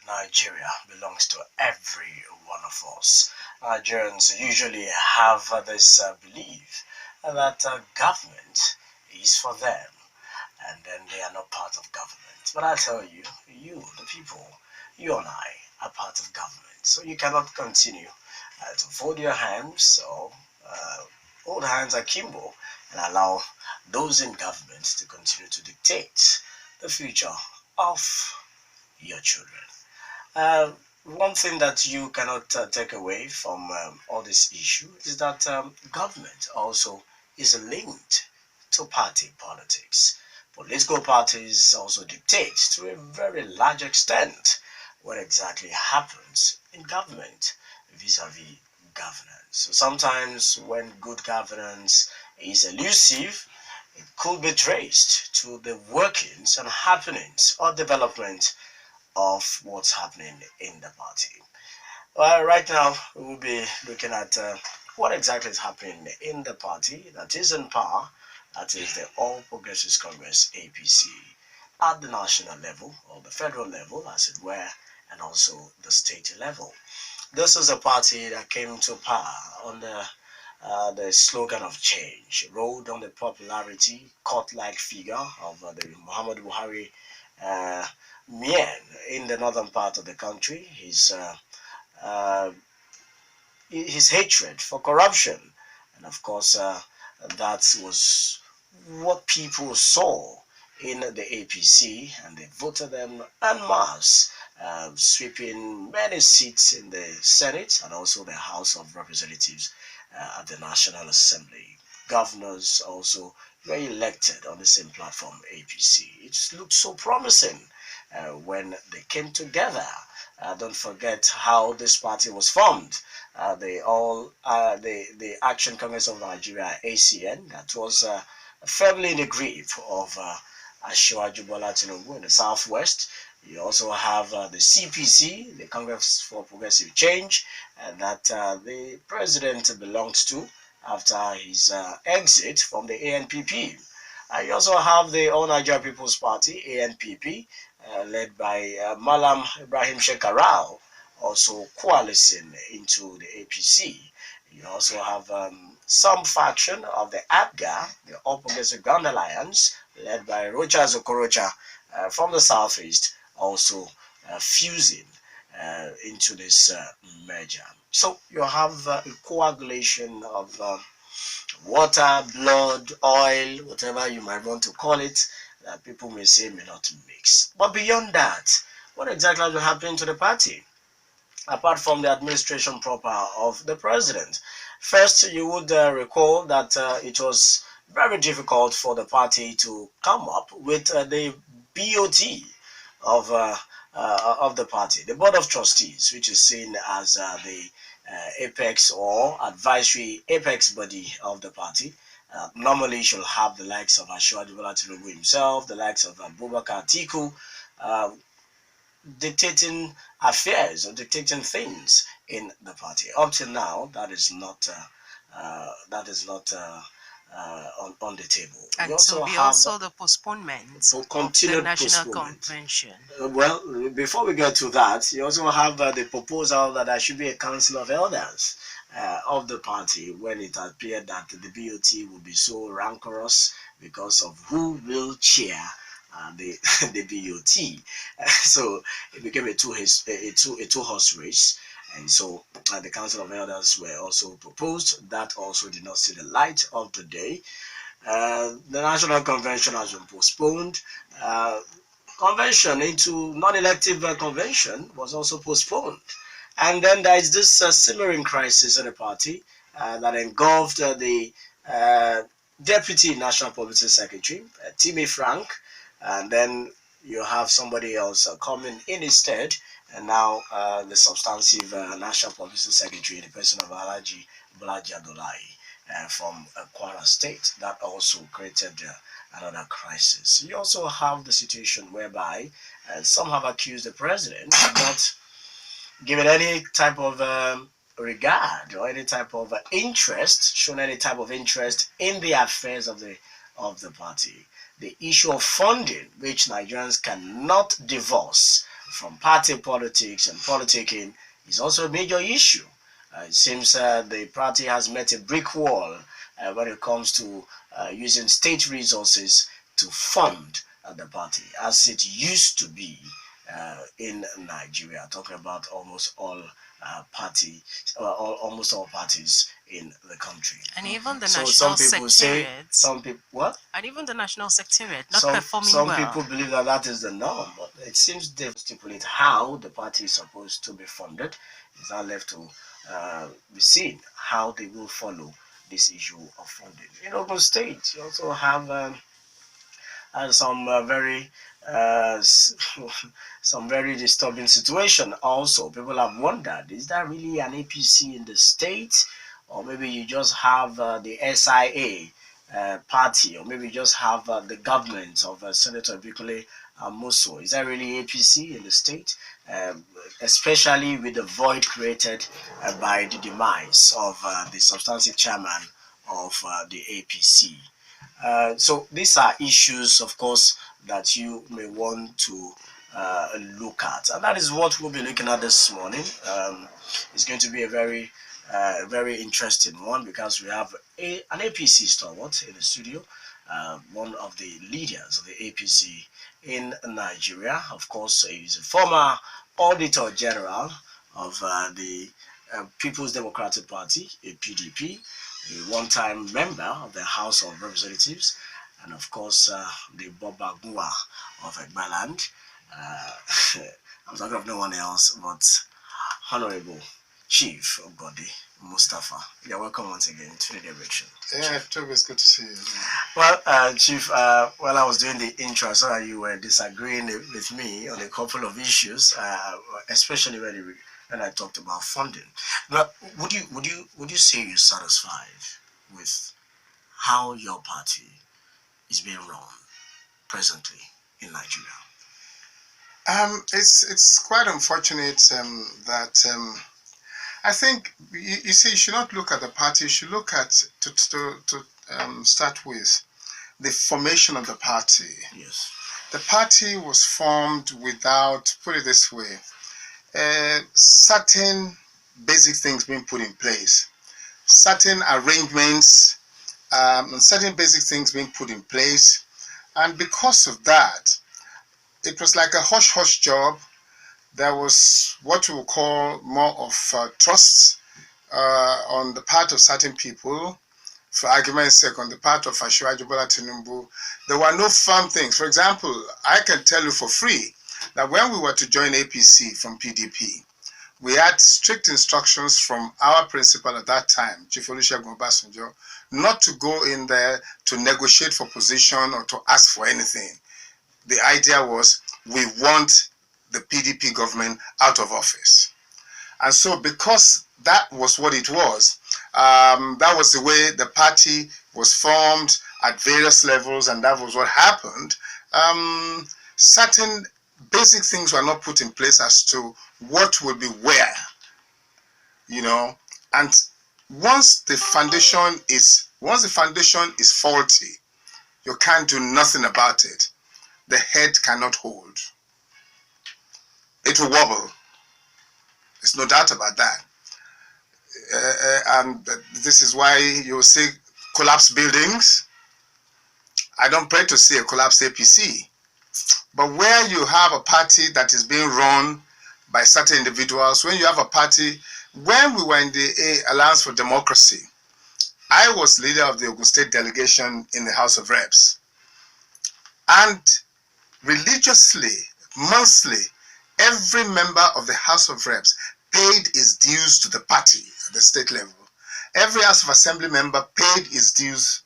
Nigeria belongs to every one of us. Nigerians usually have this belief that government is for them, and then they are not part of government. But I tell you, you, the people, you and I are part of government. So you cannot continue to fold your hands or hold hands akimbo and allow those in government to continue to dictate the future of your children. Uh, One thing that you cannot take away from all this issue is that government also is linked to party politics. Political parties also dictate to a very large extent what exactly happens in government vis-a-vis governance. So sometimes when good governance is elusive, it could be traced to the workings and happenings or development of what's happening in the party. Well, right now we will be looking at what exactly is happening in the party that is in power, that is the All Progressives Congress (APC), at the national level or the federal level, as it were, and also the state level. This is a party that came to power under the slogan of change, rode on the popularity, court-like figure of the Muhammad Buhari uh, Mien in the northern part of the country, uh, his hatred for corruption, and of course that was what people saw in the APC, and they voted them en masse, sweeping many seats in the Senate and also the House of Representatives at the National Assembly. Governors also were elected on the same platform, APC. It looked so promising when they came together. Don't forget how this party was formed. The Action Congress of Nigeria (ACN) that was firmly in the grip of Asiwaju Bola Tinubu in the southwest. You also have the CPC, the Congress for Progressive Change, that the president belonged to after his exit from the ANPP. You also have the All Nigeria People's Party (ANPP), led by Malam Ibrahim Shekarau, also coalescing into the APC. You also have some faction of the APGA, the All Progressive Grand Alliance, led by Rocha Zokorocha from the southeast, also fusing into this merger. So you have a coagulation of water, blood, oil, whatever you might want to call it, that people may say may not mix. But beyond that, what exactly will happen to the party? Apart from the administration proper of the president. First, you would recall that it was very difficult for the party to come up with the BOT of the party, the Board of Trustees, which is seen as the apex or advisory apex body of the party. Normally, should have the likes of Asiwaju Bola Tinubu himself, the likes of Abubakar Atiku, uh, dictating affairs or dictating things in the party. Up till now, that is not on the table. And We so also be have also the postponement of the continued National postponement. Convention. Well, before we get to that, you also have the proposal that there should be a council of elders of the party when it appeared that the BOT would be so rancorous because of who will chair the the BOT. So it became a two horse race. And so the Council of Elders were also proposed. That also did not see the light of the day. The National Convention has been postponed. Convention into non-elective convention was also postponed. And then there is this simmering crisis in the party that engulfed the uh, Deputy National Publicity Secretary, Timmy Frank, and then you have somebody else coming in instead, and now the substantive National Publicity Secretary, the person of Alaji Bolaji Adolai from Kwara State. That also created another crisis. You also have the situation whereby some have accused the president of not giving any type of regard or any type of interest, shown any type of interest in the affairs of the party. The issue of funding, which Nigerians cannot divorce from party politics and politicking is also a major issue. It seems the party has met a brick wall when it comes to using state resources to fund the party, as it used to be in Nigeria. Talking about almost all almost all parties in the country. And even the So national some people secretariat. some people what? And even the national secretariat not Some performing well. people believe that that is the norm, but it seems they stipulate how the party is supposed to be funded. It's now left to be seen how they will follow this issue of funding. In Ogun State, you also have some very some very disturbing situation. Also, people have wondered: is there really an APC in the state, or maybe you just have the SIA party, or maybe you just have the government of Senator Bikule Muso? Is there really APC in the state? Especially with the void created by the demise of the substantive chairman of the APC. So these are issues, of course, that you may want to look at, and that is what we'll be looking at this morning. It's going to be a very interesting one, because we have an APC stalwart in the studio, one of the leaders of the APC in Nigeria. Of course, he's a former Auditor General of the People's Democratic Party, a PDP, a one-time member of the House of Representatives, and of course the Boba Gua of Egbaland. I'm talking of no one else but Honorable Chief Bode Mustapha. You're welcome once again to the Daybreak Show. Yeah, Tobi, it's good to see you. Well, Chief, while I was doing the intro, I saw that you were disagreeing with me on a couple of issues, especially when I talked about funding. But would you say you're satisfied with how your party is being run presently in Nigeria? It's quite unfortunate that I think you see, you should not look at the party. You should look at to start with the formation of the party. Yes. The party was formed without, put it this way, certain basic things being put in place, certain arrangements, and certain basic things being put in place, and because of that, it was like a hush-hush job. There was what we would call more of trust on the part of certain people. For argument's sake, on the part of Asiwaju Bola Tinubu, there were no firm things. For example, I can tell you for free that when we were to join APC from PDP, we had strict instructions from our principal at that time, Chief Olusegun Obasanjo, not to go in there to negotiate for position or to ask for anything. The idea was, we want the PDP government out of office. And so because that was what it was, that was the way the party was formed at various levels, and that was what happened. Certain basic things were not put in place as to what will be where, and once the foundation is faulty, you can't do nothing about it. The head cannot hold. It will wobble. There's no doubt about that. And this is why you see collapsed buildings. I don't pray to see a collapsed APC. But where you have a party that is being run by certain individuals, when you have a party, when we were in the Alliance for Democracy, I was leader of the Ogun State delegation in the House of Reps. And religiously, monthly, every member of the House of Reps paid his dues to the party at the state level. Every House of Assembly member paid his dues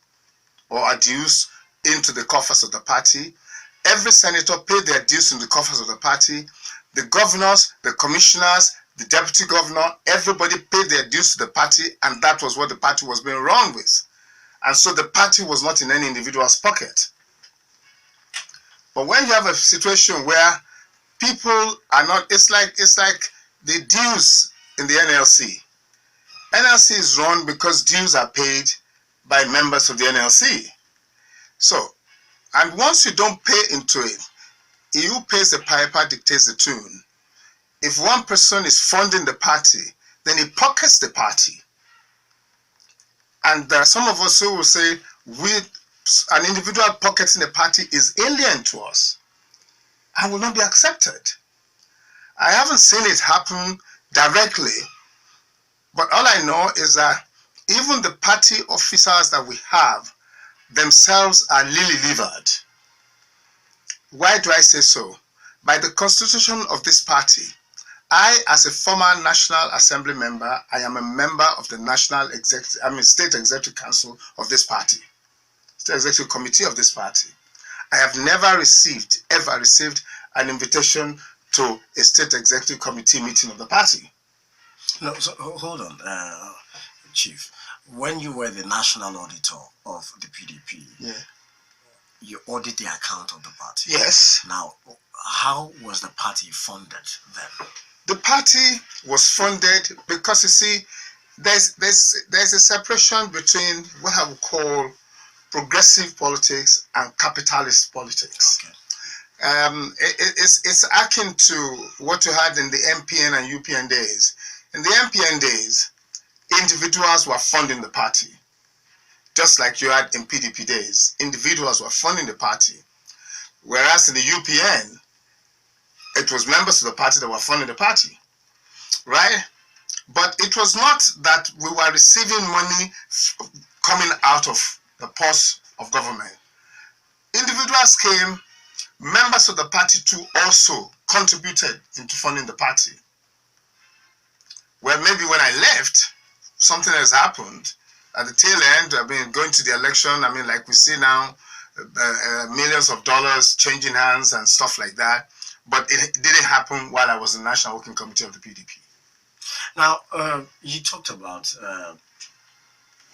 or a dues into the coffers of the party. Every senator paid their dues in the coffers of the party. The governors, the commissioners, the deputy governor, everybody paid their dues to the party, and that was what the party was being run with. And so the party was not in any individual's pocket. But when you have a situation where people are not, it's like the dues in the NLC. NLC is run because dues are paid by members of the NLC. So, and once you don't pay into it, he who pays the piper dictates the tune. If one person is funding the party, then he pockets the party. And there are some of us who will say, an individual pocketing the party is alien to us and will not be accepted. I haven't seen it happen directly, but all I know is that even the party officers that we have themselves are lily-livered. Why do I say so? By the constitution of this party, I, as a former National Assembly member, I am a member of the State Executive Council of this party, State Executive Committee of this party. I have never ever received an invitation to a State Executive Committee meeting of the party. No, so hold on, Chief. When you were the national auditor of the PDP, yeah, you audit the account of the party. Yes. Now, how was the party funded then? The party was funded because, you see, there's a separation between what I would call progressive politics and capitalist politics. Okay. It's akin to what you had in the MPN and UPN days. In the MPN days, individuals were funding the party, just like you had in PDP days. Individuals were funding the party, whereas in the UPN, it was members of the party that were funding the party, right? But it was not that we were receiving money coming out of the purse of government. Individuals came, members of the party too also contributed into funding the party. Well, maybe when I left, something has happened at the tail end. I mean, going to the election, I mean, like we see now, millions of dollars changing hands and stuff like that. But it didn't happen while I was in the National Working Committee of the PDP. Now, you talked about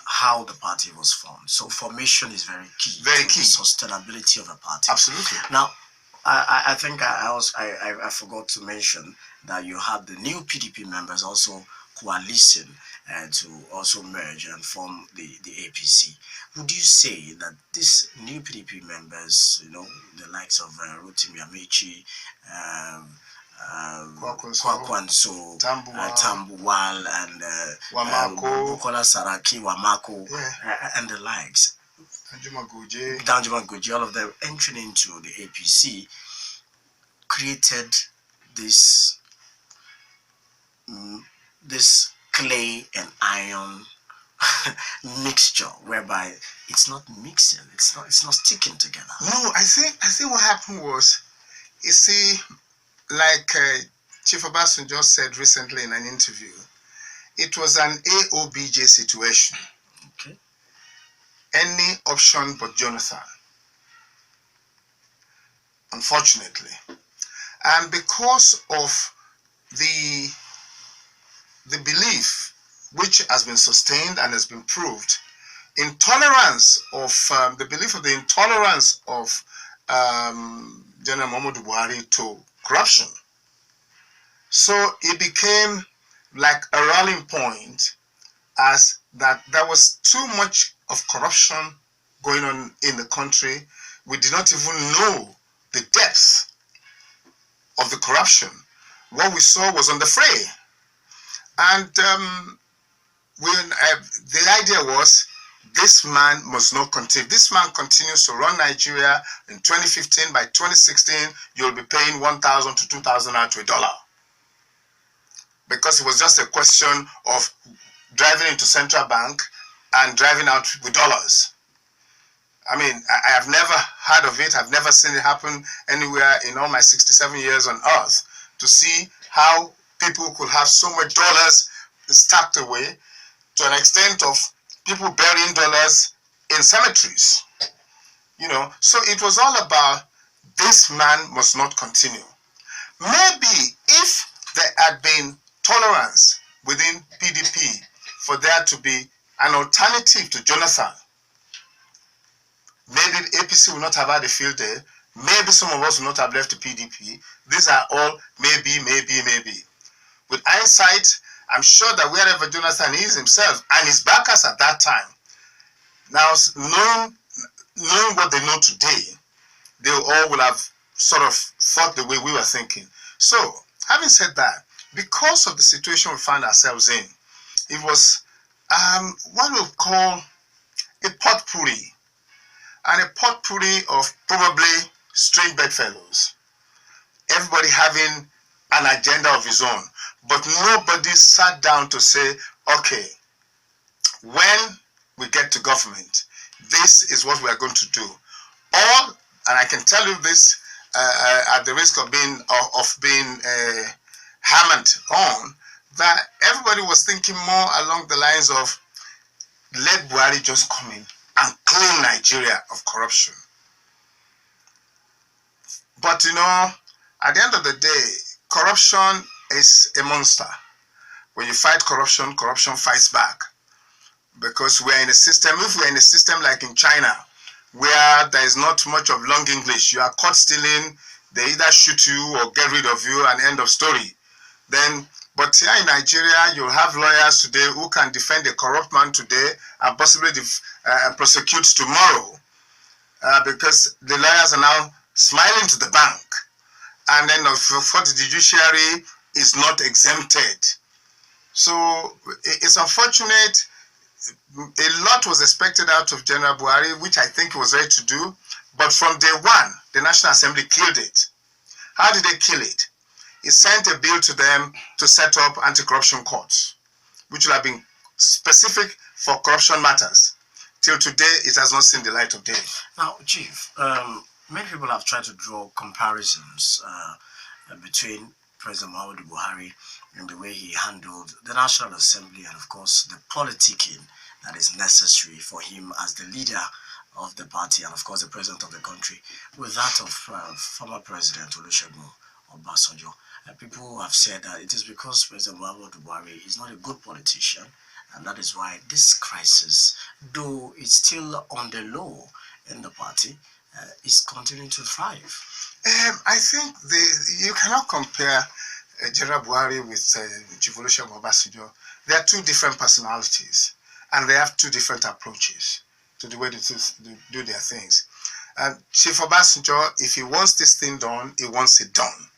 how the party was formed. So formation is very key. Very to key. The sustainability of a party. Absolutely. Now, I think I forgot to mention that you had the new PDP members also coalescing to also merge and form the APC. Would you say that these new PDP members, you know, the likes of Rotimi Amechi, Kwakwanso, Tambuwal, and Wamako, Bukola Saraki, Wamako, yeah, and the likes, Danjuma Goje, all of them entering into the APC, created this clay and iron mixture whereby it's not mixing, it's not sticking together. No, I think what happened was, you see, like Chief Obasanjo just said recently in an interview, it was an AOBJ situation. Okay. Any option but Jonathan, unfortunately. And because of the belief, which has been sustained and has been proved, intolerance of the belief of the intolerance of General Muhammadu Buhari to corruption. So it became like a rallying point, as that there was too much of corruption going on in the country. We did not even know the depth of the corruption. What we saw was on the fray. And the idea was, this man must not continue. This man continues to run Nigeria in 2015. By 2016, you'll be paying 1,000 to 2,000 out to $1. Because it was just a question of driving into Central Bank and driving out with dollars. I mean, I have never heard of it. I've never seen it happen anywhere in all my 67 years on earth, to see how people could have so much dollars stacked away, to an extent of people burying dollars in cemeteries. You know, so it was all about, this man must not continue. Maybe if there had been tolerance within PDP for there to be an alternative to Jonathan, maybe the APC would not have had a field day. Maybe some of us would not have left the PDP. These are all maybe. With hindsight, I'm sure that wherever Jonathan is himself and his backers at that time, now knowing what they know today, they all will have sort of thought the way we were thinking. So, having said that, because of the situation we found ourselves in, it was what we call a potpourri, and a potpourri of probably strange bedfellows, everybody having an agenda of his own, but nobody sat down to say, okay, when we get to government, this is what we are going to do. All, and I can tell you this at the risk of being hammered on, that everybody was thinking more along the lines of, let Buhari just come in and clean Nigeria of corruption. But you know, at the end of the day, corruption is a monster. When you fight corruption, corruption fights back. Because we're in a system, if we're in a system like in China, where there is not much of long English, you are caught stealing, they either shoot you or get rid of you, and end of story. Then, but here in Nigeria, you'll have lawyers today who can defend a corrupt man today and possibly prosecute tomorrow, because the lawyers are now smiling to the bank. And then for the judiciary is not exempted. So it's unfortunate. A lot was expected out of General Buhari, which I think he was ready to do. But from day one, the National Assembly killed it. How did they kill it? He sent a bill to them to set up anti-corruption courts, which will have been specific for corruption matters. Till today, it has not seen the light of day. Now, Chief, many people have tried to draw comparisons between President Muhammadu Buhari and the way he handled the National Assembly and, of course, the politicking that is necessary for him as the leader of the party and, of course, the president of the country, with that of former President Olusegun Obasanjo. People have said that it is because President Muhammadu Buhari is not a good politician, and that is why this crisis, though it's still on the low in the party, is continuing to thrive. I think you cannot compare General Buhari with Chief Olusegun Obasanjo. They are two different personalities, and they have two different approaches to the way they do their things. Chief Obasanjo, if he wants this thing done, he wants it done.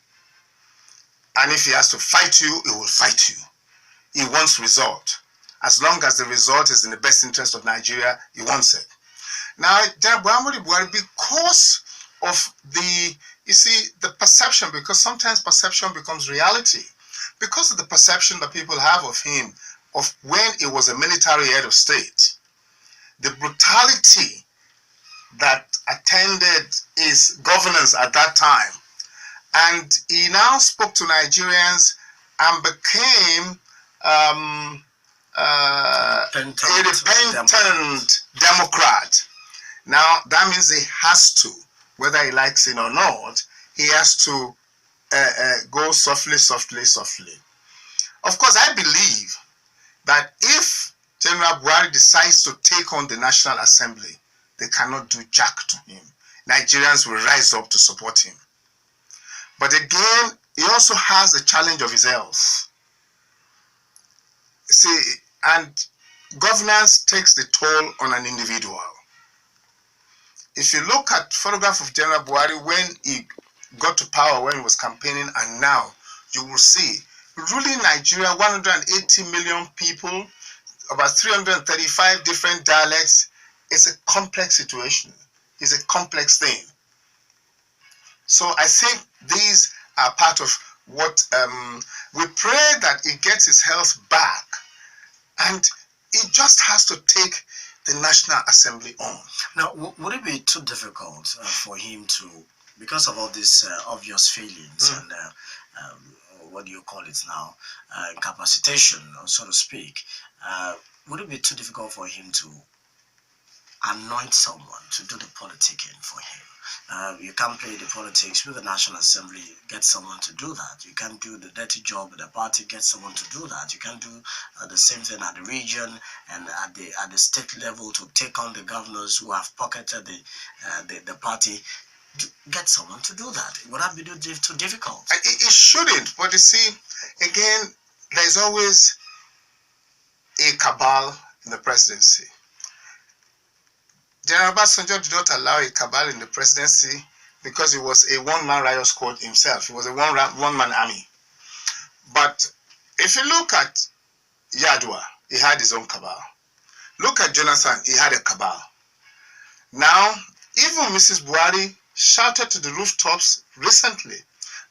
And if he has to fight you, he will fight you. He wants result. As long as the result is in the best interest of Nigeria, he wants it. Now, Muhammadu Buhari, because of the perception, because sometimes perception becomes reality, because of the perception that people have of him, of when he was a military head of state, the brutality that attended his governance at that time, and he now spoke to Nigerians and became a repentant Democrat. Now, that means he has to, whether he likes it or not, he has to go softly, softly, softly. Of course, I believe that if General Buhari decides to take on the National Assembly, they cannot do jack to him. Nigerians will rise up to support him. But again, he also has a challenge of his health. See, and governance takes the toll on an individual. If you look at photograph of General Buhari when he got to power, when he was campaigning, and now, you will see ruling Nigeria, 180 million people, about 335 different dialects. It's a complex situation. It's a complex thing. So I think these are part of what we pray that he gets his health back, and he just has to take the National Assembly on. Now, would it be too difficult for him to, because of all these obvious failings and what do you call it now, incapacitation, so to speak, would it be too difficult for him to anoint someone to do the politicking for him? You can't play the politics with the National Assembly, get someone to do that. You can't do the dirty job with the party, get someone to do that. You can't do the same thing at the region and at the state level to take on the governors who have pocketed the party. Get someone to do that. Would that be too difficult? It shouldn't, but you see, again, there's always a cabal in the presidency. General Obasanjo did not allow a cabal in the presidency because he was a one-man riot squad himself. He was a one-man army. But if you look at Yadua, he had his own cabal. Look at Jonathan, he had a cabal. Now, even Mrs. Buhari shouted to the rooftops recently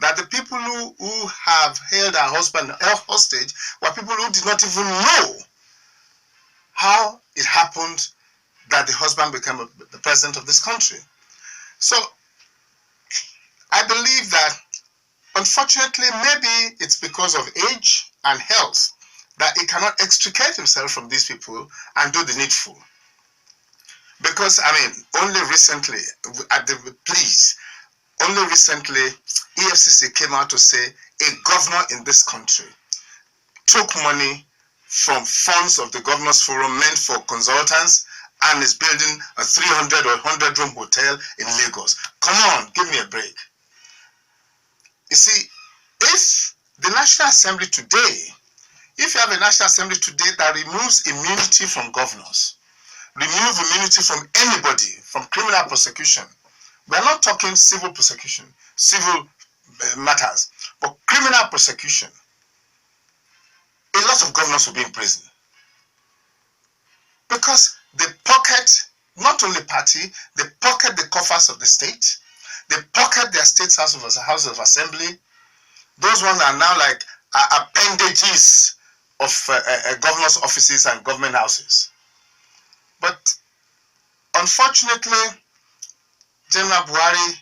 that the people who have held her husband hostage were people who did not even know how it happened that the husband became the president of this country. So, I believe that, unfortunately, maybe it's because of age and health that he cannot extricate himself from these people and do the needful. Because, I mean, only recently, at the please, only recently, EFCC came out to say a governor in this country took money from funds of the Governors Forum meant for consultants and is building a 300 or 100-room hotel in Lagos. Come on, give me a break. You see, if the National Assembly today, if you have a National Assembly today that removes immunity from governors, remove immunity from anybody, from criminal prosecution, we're not talking civil prosecution, civil matters, but criminal prosecution, a lot of governors will be in prison. Because they pocket, not only party, they pocket the coffers of the state, they pocket their state's House of Assembly. Those ones are now like appendages of governors' offices and government houses. But unfortunately, General Buhari,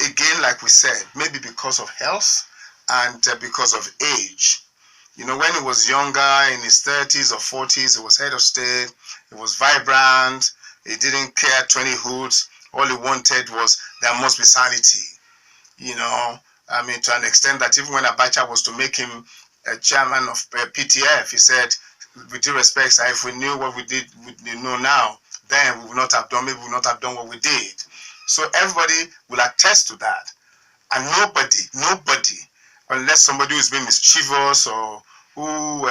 again, like we said, maybe because of health and because of age. You know, when he was younger, in his 30s or 40s, he was head of state, he was vibrant, he didn't care 20 hoods. All he wanted was there must be sanity. You know, I mean, to an extent that even when Abacha was to make him a chairman of PTF, he said, with due respect, sir, if we knew what we know now, then we would not have done, maybe we would not have done what we did. So everybody will attest to that. And nobody, unless somebody who's been mischievous or who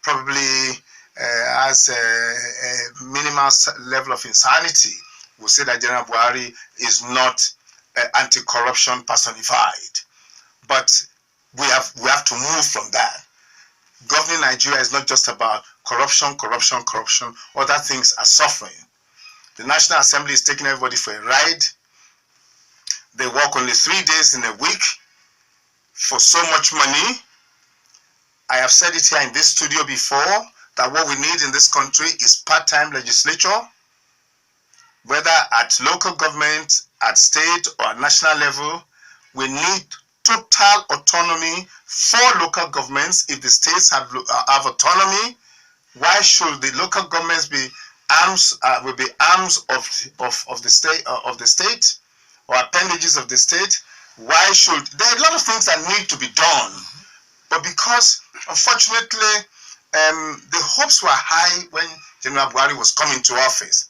probably has a minimal level of insanity, will say that General Buhari is not anti-corruption personified. But we have to move from that. Governing Nigeria is not just about corruption. Other things are suffering. The National Assembly is taking everybody for a ride. They work only 3 days in a week for so much money. I have said it here in this studio before that what we need in this country is part-time legislature, whether at local government, at state or at national level. We need total autonomy for local governments. If the states have autonomy, why should the local governments be arms of the state or appendages of the state? Why should there are a lot of things that need to be done, but because unfortunately the hopes were high when General Buhari was coming to office,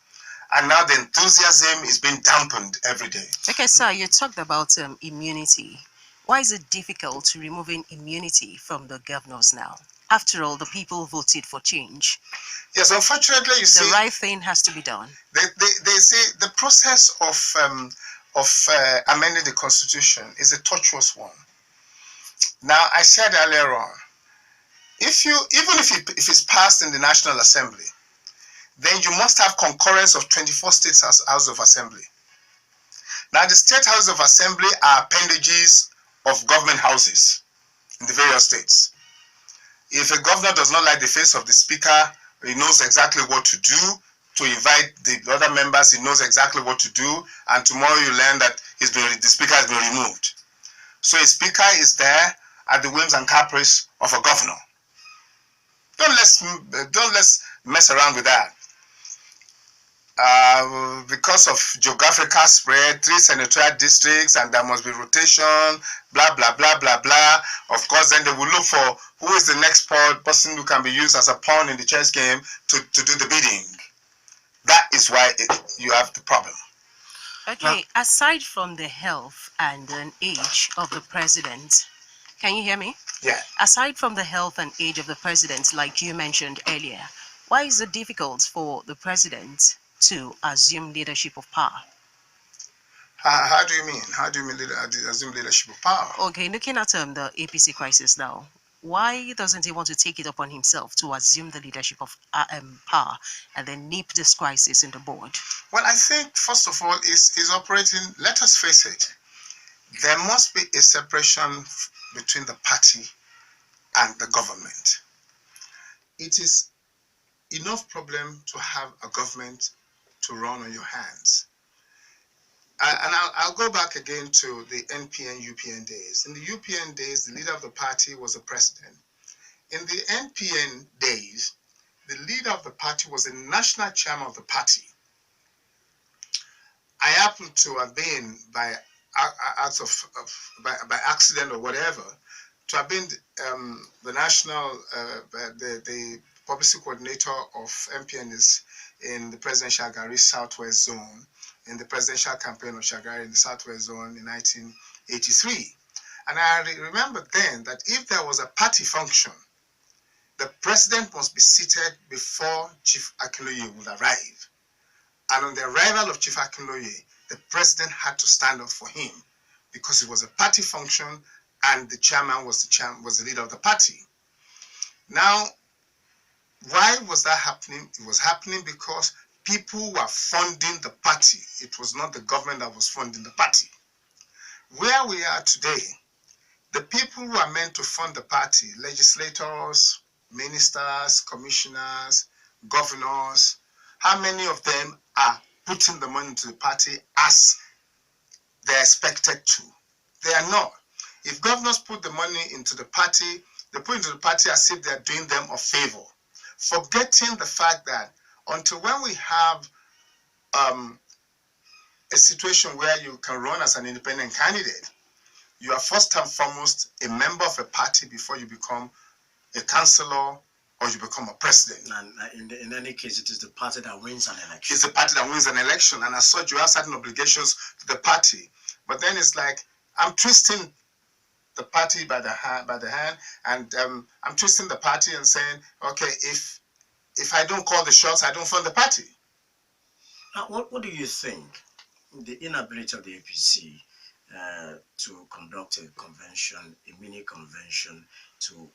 and now the enthusiasm is being dampened every day. Okay, sir, you talked about immunity. Why is it difficult removing immunity from the governors now? After all, the people voted for change. Yes, unfortunately, you see, the right thing has to be done. They say the process of amending the Constitution is a tortuous one. Now, I said earlier on, even if it's passed in the National Assembly, then you must have concurrence of 24 states House of Assembly. Now, the state House of Assembly are appendages of government houses in the various states. If a governor does not like the face of the speaker, he knows exactly what to do to invite the other members. He knows exactly what to do, and tomorrow you learn that the speaker has been removed. So a speaker is there at the whims and caprice of a governor. Don't let's mess around with that. Because of geographical spread, 3 senatorial districts, and there must be rotation, blah, blah, blah, blah, blah. Of course, then they will look for who is the next person who can be used as a pawn in the chess game to do the bidding. That is why you have the problem. Okay, now, aside from the health and age of the president, can you hear me? Yeah. Aside from the health and age of the president, like you mentioned earlier, why is it difficult for the president to assume leadership of power? How do you mean? How do you mean assume leadership of power? Okay, looking at the APC crisis now, why doesn't he want to take it upon himself to assume the leadership of power and then nip this crisis in the bud? Well, I think first of all is operating. Let us face it. There must be a separation between the party and the government. It is enough problem to have a government to run on your hands. And I'll go back again to the NPN UPN days. In the UPN days, the leader of the party was the president. In the NPN days, the leader of the party was the national chairman of the party. I happen to have been by accident or whatever, to have been the national, the publicity coordinator of MPN is in the presidential Shagari Southwest Zone, in the presidential campaign of Shagari in the Southwest Zone in 1983. And I remember then that if there was a party function, the president must be seated before Chief Akinloye would arrive. And on the arrival of Chief Akinloye, the president had to stand up for him because it was a party function and the chairman was the leader of the party. Now, why was that happening? It was happening because people were funding the party. It was not the government that was funding the party. Where we are today, the people who are meant to fund the party, legislators, ministers, commissioners, governors, how many of them are putting the money into the party as they're expected to? They are not. If governors put the money into the party, they put it into the party as if they're doing them a favor, forgetting the fact that until when we have a situation where you can run as an independent candidate, you are first and foremost a member of a party before you become a councillor or you become a president. And in any case, it is the party that wins an election. It's the party that wins an election, and as such, you have certain obligations to the party. But then it's like I'm twisting the party by the hand, and I'm twisting the party and saying, okay, if I don't call the shots, I don't fund the party. Now, what do you think? The inability of the APC to conduct a convention, a mini convention, to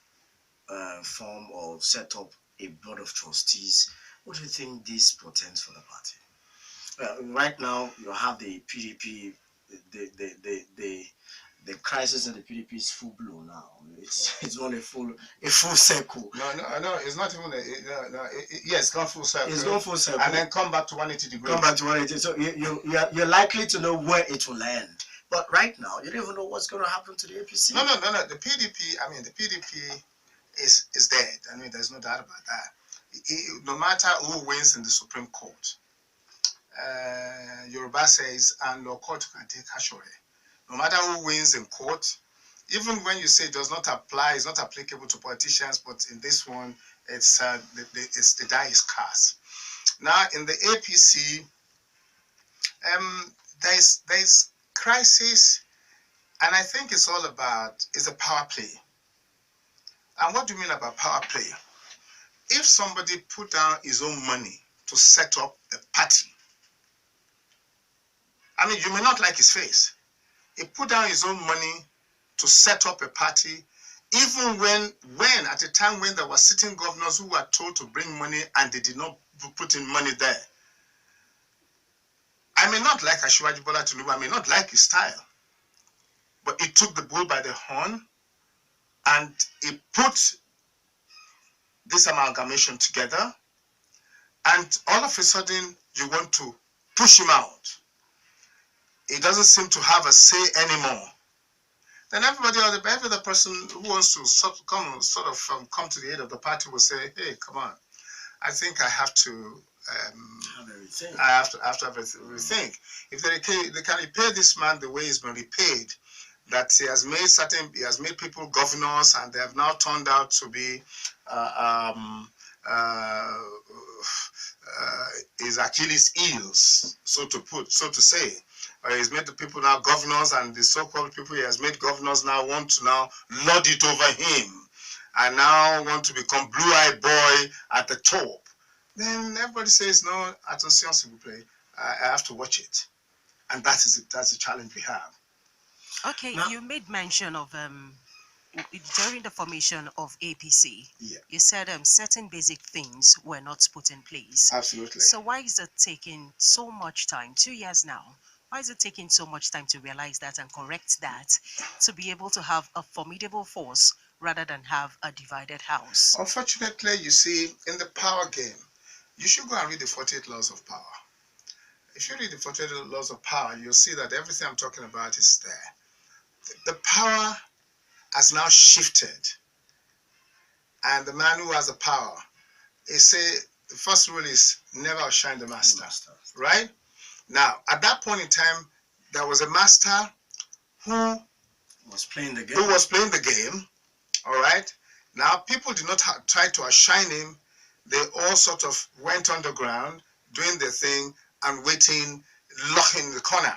form or set up a board of trustees. What do you think this portends for the party? Right now, you have the PDP, the crisis in the PDP is full blown now. It's on a full circle. No, it's not even yes, it's gone full circle. It's gone full circle. And then come back to 180 degrees. Come back to 180. So you're likely to know where it will end. But right now, you don't even know what's going to happen to the APC. No. The PDP, is dead. I mean, there's no doubt about that. No matter who wins in the Supreme Court, Yoruba says, and no court can take Ashore. No matter who wins in court, even when you say it does not apply, it's not applicable to politicians, but in this one, it's the die is cast. Now, in the APC, there's crisis, and I think it's all about is a power play. And what do you mean about power play? If somebody put down his own money to set up a party, I mean, you may not like his face. He put down his own money to set up a party, even when at a time when there were sitting governors who were told to bring money and they did not put in money there. I may not like Asiwaju Bola Tinubu, I may not like his style, but he took the bull by the horn and he put this amalgamation together, and all of a sudden you want to push him out. He doesn't seem to have a say anymore. Then every other person who wants to come to the aid of the party will say, hey, come on, I think I have to I have to rethink. If they can repay this man the way he's been repaid, that he has made people governors, and they have now turned out to be his Achilles heels, so to say. He's made the people now governors, and the so-called people he has made governors now want to now lord it over him, and now want to become blue-eyed boy at the top. Then everybody says, no, attention, s'il vous plaît, I have to watch it. And that's the challenge we have. Okay, Now, you made mention of during the formation of APC. Yeah. You said certain basic things were not put in place. Absolutely. So why is it taking so much time? 2 years now. Why is it taking so much time to realize that and correct that, to be able to have a formidable force rather than have a divided house? Unfortunately, you see, in the power game, you should go and read the 48 laws of power. If you read the 48 laws of power, you'll see that everything I'm talking about is there. The power has now shifted, and the man who has the power, they say the first rule is never outshine the master, right? Now, at that point in time, there was a master who was playing the game. All right? Now, people did not try to outshine him. They all sort of went underground, doing their thing, and waiting, locked in the corner.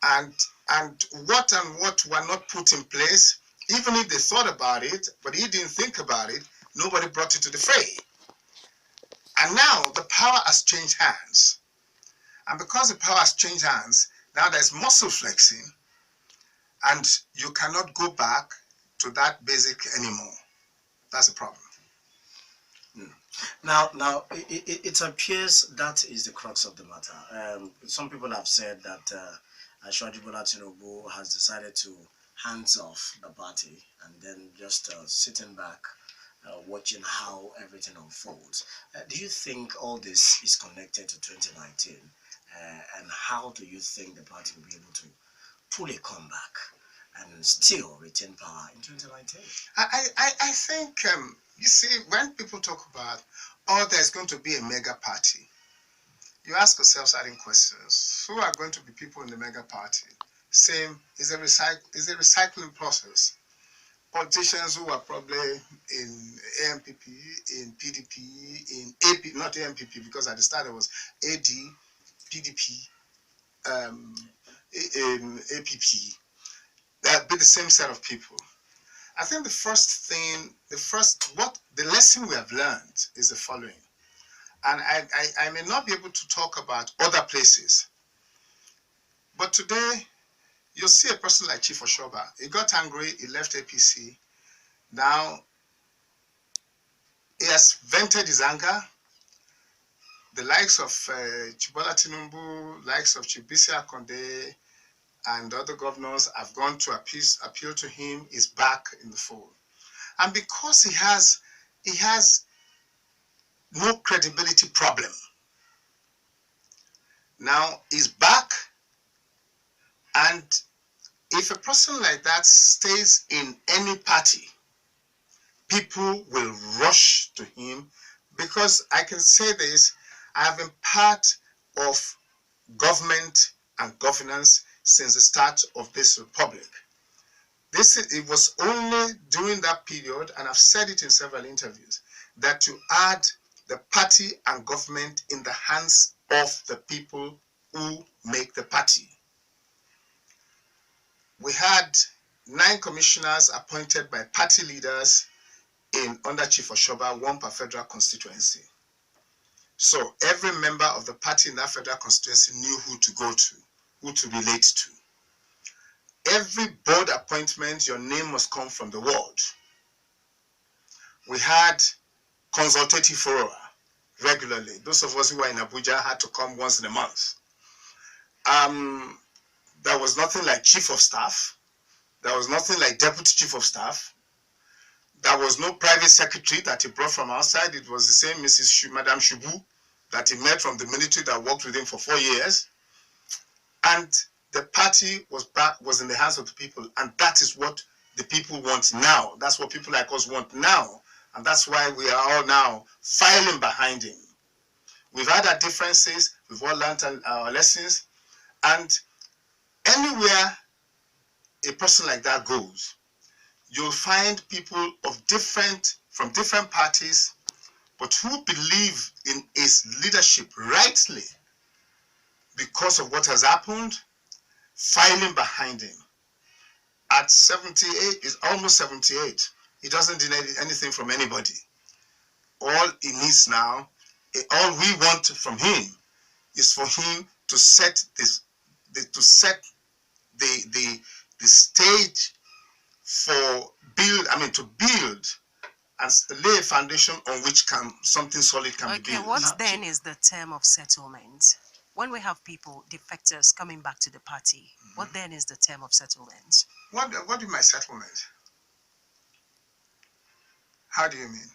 And what were not put in place, even if they thought about it, but he didn't think about it, nobody brought it to the fray. And now the power has changed hands. And because the power has changed hands, now there's muscle flexing, and you cannot go back to that basic anymore. That's the problem. Now, it appears that is the crux of the matter. Some people have said that Ashwaji Bola Tinubu has decided to hands off the party and then just sitting back, watching how everything unfolds. Do you think all this is connected to 2019? And how do you think the party will be able to pull a comeback and still retain power in 2019? I think, you see, when people talk about, oh, there's going to be a mega party, you ask yourself certain questions. Who are going to be people in the mega party? Same, is a recycling process. Politicians who are probably in AMPP, in PDP, in AP, not AMPP, because at the start it was AD, PDP, in APP. That'd be the same set of people. I think the lesson we have learned is the following. And I may not be able to talk about other places, but today you'll see a person like Chief Oshoba. He got angry, he left APC. Now he has vented his anger. The likes of Chibola Tinubu, likes of Chibisi Akonde, and other governors have gone to appeal to him. He's back in the fold. And because he has no credibility problem. Now he's back, and if a person like that stays in any party, people will rush to him, because I can say this, I have been part of government and governance since the start of this republic. It was only during that period, and I've said it in several interviews, that you add the party and government in the hands of the people who make the party. We had 9 commissioners appointed by party leaders under Chief Oshoba, 1 per federal constituency. So every member of the party in that federal constituency knew who to go to, who to relate to. Every board appointment, your name must come from the ward. We had consultative fora regularly. Those of us who were in Abuja had to come once in a month. There was nothing like chief of staff. There was nothing like deputy chief of staff. There was no private secretary that he brought from outside. It was the same Madame Shubu that he met from the military that worked with him for 4 years. And the party was in the hands of the people. And that is what the people want now. That's what people like us want now. And that's why we are all now filing behind him. We've had our differences. We've all learned our lessons. And anywhere a person like that goes, you'll find people from different parties, but who believe in his leadership rightly because of what has happened, filing behind him. At 78, he's almost 78. He doesn't need anything from anybody. All he needs now, all we want from him, is for him to set to set the stage for to build and lay a foundation on which something solid can be Okay, built. what then is the term of settlement? When we have people, defectors, coming back to the party, what then is the term of settlement? What do you mean settlement? How do you mean?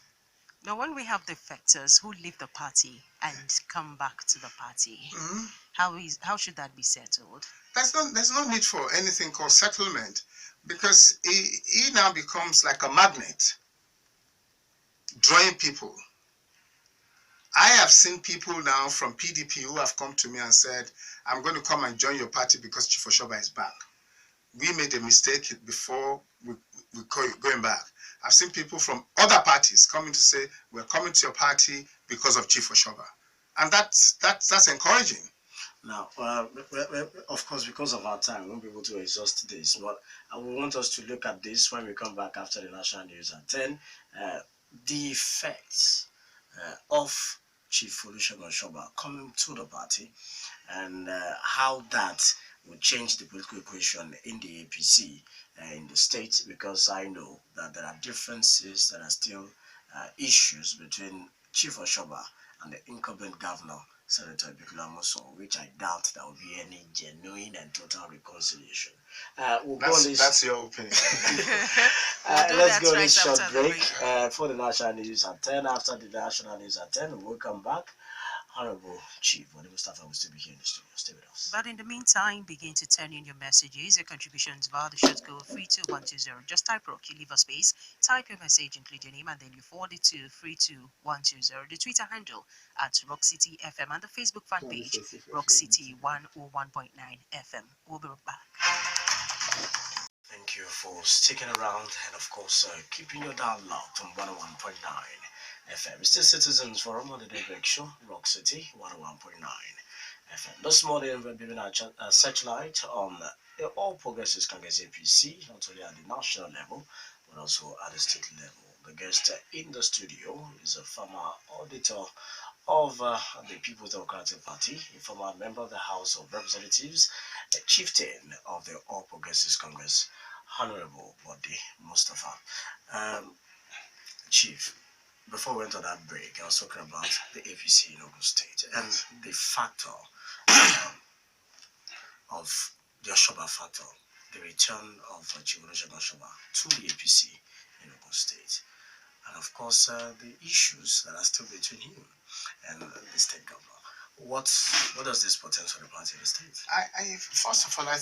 Now, when we have defectors who leave the party and come back to the party, how should that be settled? There's no need for anything called settlement, because he now becomes like a magnet, drawing people. I have seen people now from PDP who have come to me and said, I'm going to come and join your party because Chief Oshoba is back. We made a mistake before we going back. I've seen people from other parties coming to say, we're coming to your party because of Chief Oshoba. And that's encouraging. Now, of course, because of our time, we won't be able to exhaust this, but I will want us to look at this when we come back after the national news at 10. The effects of Chief Olusegun Oshoba coming to the party, and how that will change the political equation in the APC in the state, because I know that there are differences, there are still issues between Chief Oshoba and the incumbent governor, Senator Egwuonwu, which I doubt there will be any genuine and total reconciliation. That's your opinion. Let's go on this short break for the national news at 10. After the national news at 10, we'll come back. Honorable Chief Bode Mustapha will still be here in the studio. Stay with us. But in the meantime, begin to turn in your messages, your contributions via the short code 32120. Just type rock, you leave a space, type your message, include your name, and then you forward it to 32120. The Twitter handle at Rock City FM and the Facebook fan page Rock City 101.9 FM. We'll be right back. Thank you for sticking around and, of course, keeping your dial locked on 101.9 FM. Still Citizens Forum on the Daybreak Show, Rock City 101.9 FM. This morning we're giving our searchlight on the All Progressives Congress APC, not only at the national level, but also at the state level. The guest in the studio is a former auditor of the People's Democratic Party, a former member of the House of Representatives, a chieftain of the All Progressives Congress, Honorable Bode Mustapha. Chief, before we went on that break, I was talking about the APC in Ogun State and the factor of the Oshoba factor, the return of Chief Olusegun Oshoba to the APC in Ogun State. And of course, the issues that are still between him and the state governor. What does this portend for the party in the state? First of all, I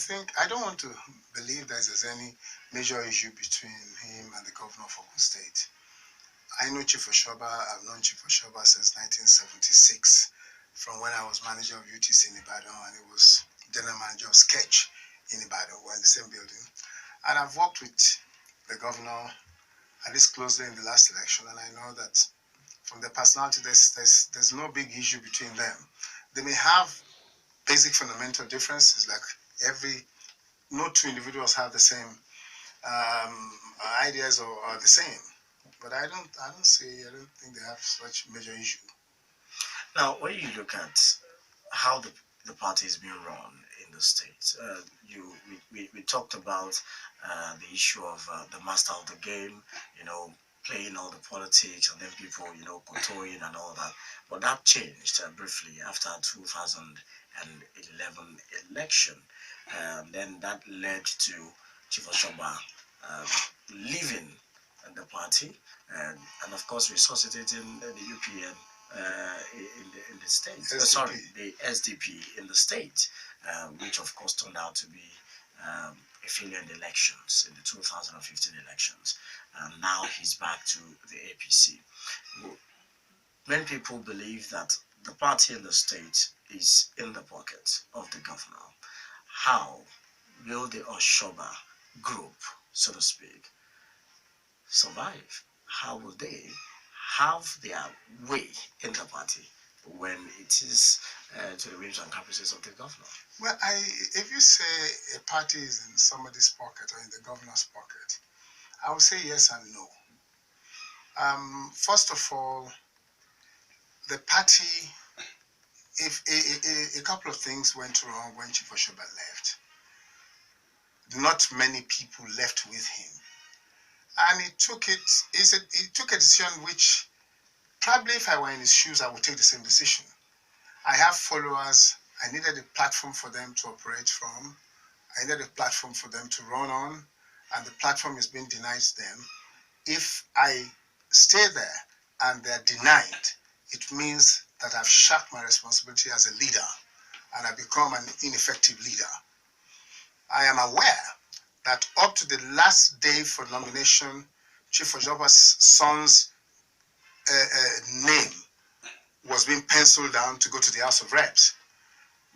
don't want to believe that there's any major issue between him and the governor of Ogun State. I know Chief Oshoba. I've known Chief Oshoba since 1976, from when I was manager of UTC in Ibadan and he was general manager of Sketch in Ibadan. We're in the same building. And I've worked with the governor at least closely in the last election, and I know that from the personality, there's no big issue between them. They may have basic fundamental differences, like no two individuals have the same ideas or are the same. But I don't think they have such major issue. Now, when you look at how the party is being run in the state, we talked about the issue of the master of the game, playing all the politics and then people, controlling and all that. But that changed briefly after 2011 election. Then that led to Chief Oshoba leaving the party, and of course resuscitating the UPN in the state. The SDP in the state, which of course turned out to be a failure in the elections, in the 2015 elections. And now he's back to the APC. Many people believe that the party in the state is in the pocket of the governor. How will the Oshoba group, so to speak, survive? How will they have their way in the party when it is to the whims and caprices of the governor? Well, if you say a party is in somebody's pocket or in the governor's pocket, I would say yes and no. First of all, the party if a couple of things went wrong when Chief Oshoba left, not many people left with him. And he took a decision which probably if I were in his shoes, I would take the same decision. I have followers. I needed a platform for them to operate from. I needed a platform for them to run on, and the platform is being denied them. If I stay there and they're denied, it means that I've shirked my responsibility as a leader and I become an ineffective leader. I am aware that up to the last day for nomination, Chief Oshoba's son's name was being penciled down to go to the House of Reps.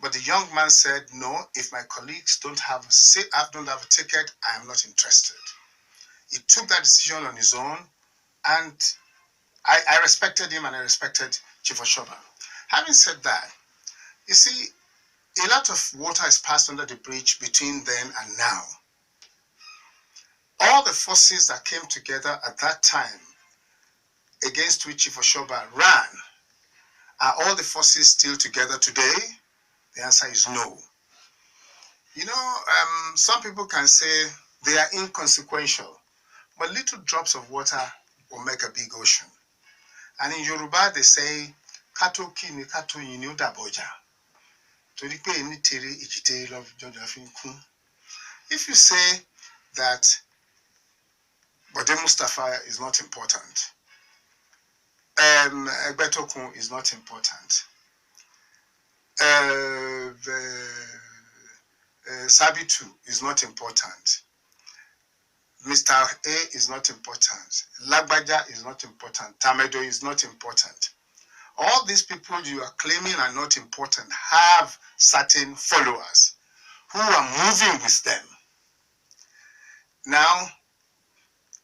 But the young man said, no, if my colleagues don't have a ticket, I am not interested. He took that decision on his own, and I respected him and I respected Chief Oshoba. Having said that, you see, a lot of water is passed under the bridge between then and now. All the forces that came together at that time against which Chief Oshoba ran, are all the forces still together today? The answer is no. You know, some people can say they are inconsequential, but little drops of water will make a big ocean. And in Yoruba, they say, "Kato kini kato yini udaboja." If you say that Bode Mustapha is not important, Egwuonwu is not important, Sabitu is not important, Mr. A is not important, Lagbaja is not important, Tamedo is not important. All these people you are claiming are not important have certain followers who are moving with them. Now,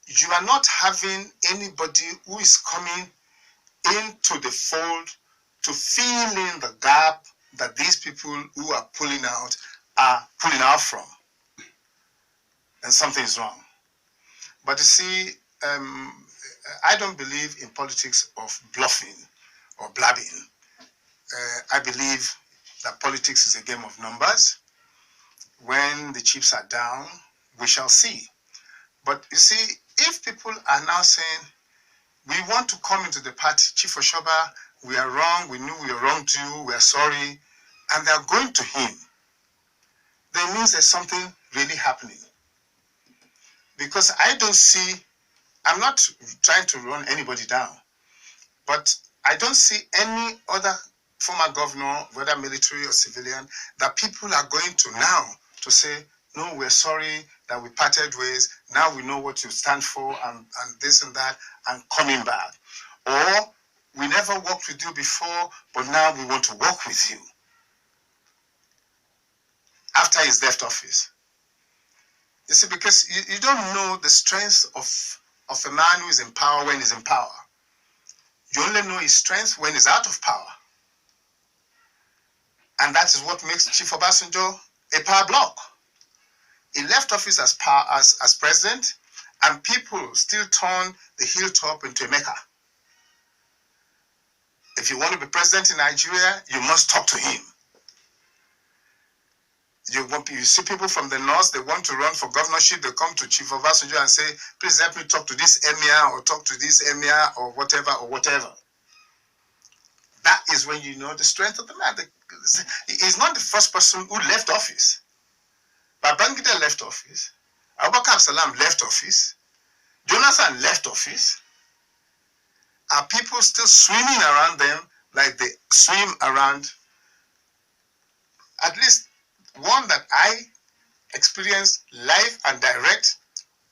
you are not having anybody who is coming into the fold to fill in the gap that these people who are pulling out from. And something is wrong. But you see, I don't believe in politics of bluffing or blabbing. I believe that politics is a game of numbers. When the chips are down, we shall see. But you see, if people are now saying, we want to come into the party, Chief Oshoba, we are wrong, we knew we were wrong to you, we are sorry, and they are going to him, then it means there's something really happening. Because I don't see, I'm not trying to run anybody down, but I don't see any other former governor, whether military or civilian, that people are going to now to say, no, we're sorry that we parted ways, now we know what you stand for and this and that, and coming back. Or, we never worked with you before, but now we want to work with you. After he's left office. You see, because you don't know the strength of a man who is in power when he's in power. You only know his strength when he's out of power. And that is what makes Chief Obasanjo a power block. He left office as president, and people still turn the hilltop into a Mecca. If you want to be president in Nigeria, you must talk to him. You see people from the north, they want to run for governorship, they come to Chief Obasanjo and say, please help me talk to this emir or talk to this emir or whatever or whatever. That is when you know the strength of the man. He's not the first person who left office. Babangida left office. Abubakar Salam left office. Jonathan left office. Are people still swimming around them like they swim around? At least one that I experienced live and direct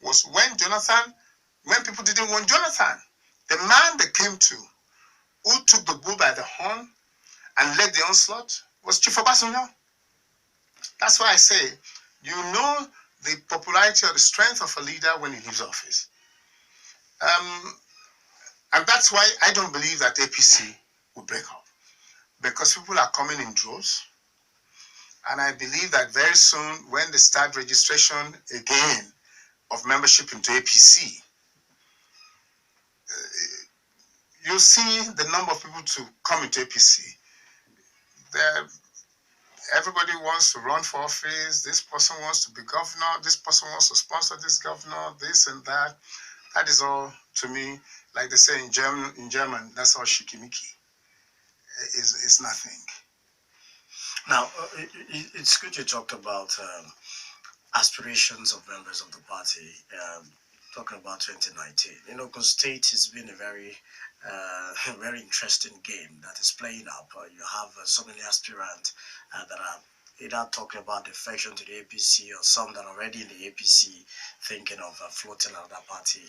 was when people didn't want Jonathan. The man they came to, who took the bull by the horn and led the onslaught, was Chief Obasanjo. That's why I say, you know the popularity or the strength of a leader when he leaves office. And that's why I don't believe that APC will break up. Because people are coming in droves. And I believe that very soon, when they start registration again of membership into APC, you'll see the number of people to come into APC everybody wants to run for office. This person wants to be governor. This person wants to sponsor this governor, this and that. That is all, to me, like they say in German, that's all shikimiki. It's nothing. Now, it's good you talked about aspirations of members of the party. Talking about 2019, because state has been a very, very interesting game that is playing up. You have so many aspirants that are either talking about defection to the APC or some that are already in the APC thinking of floating another party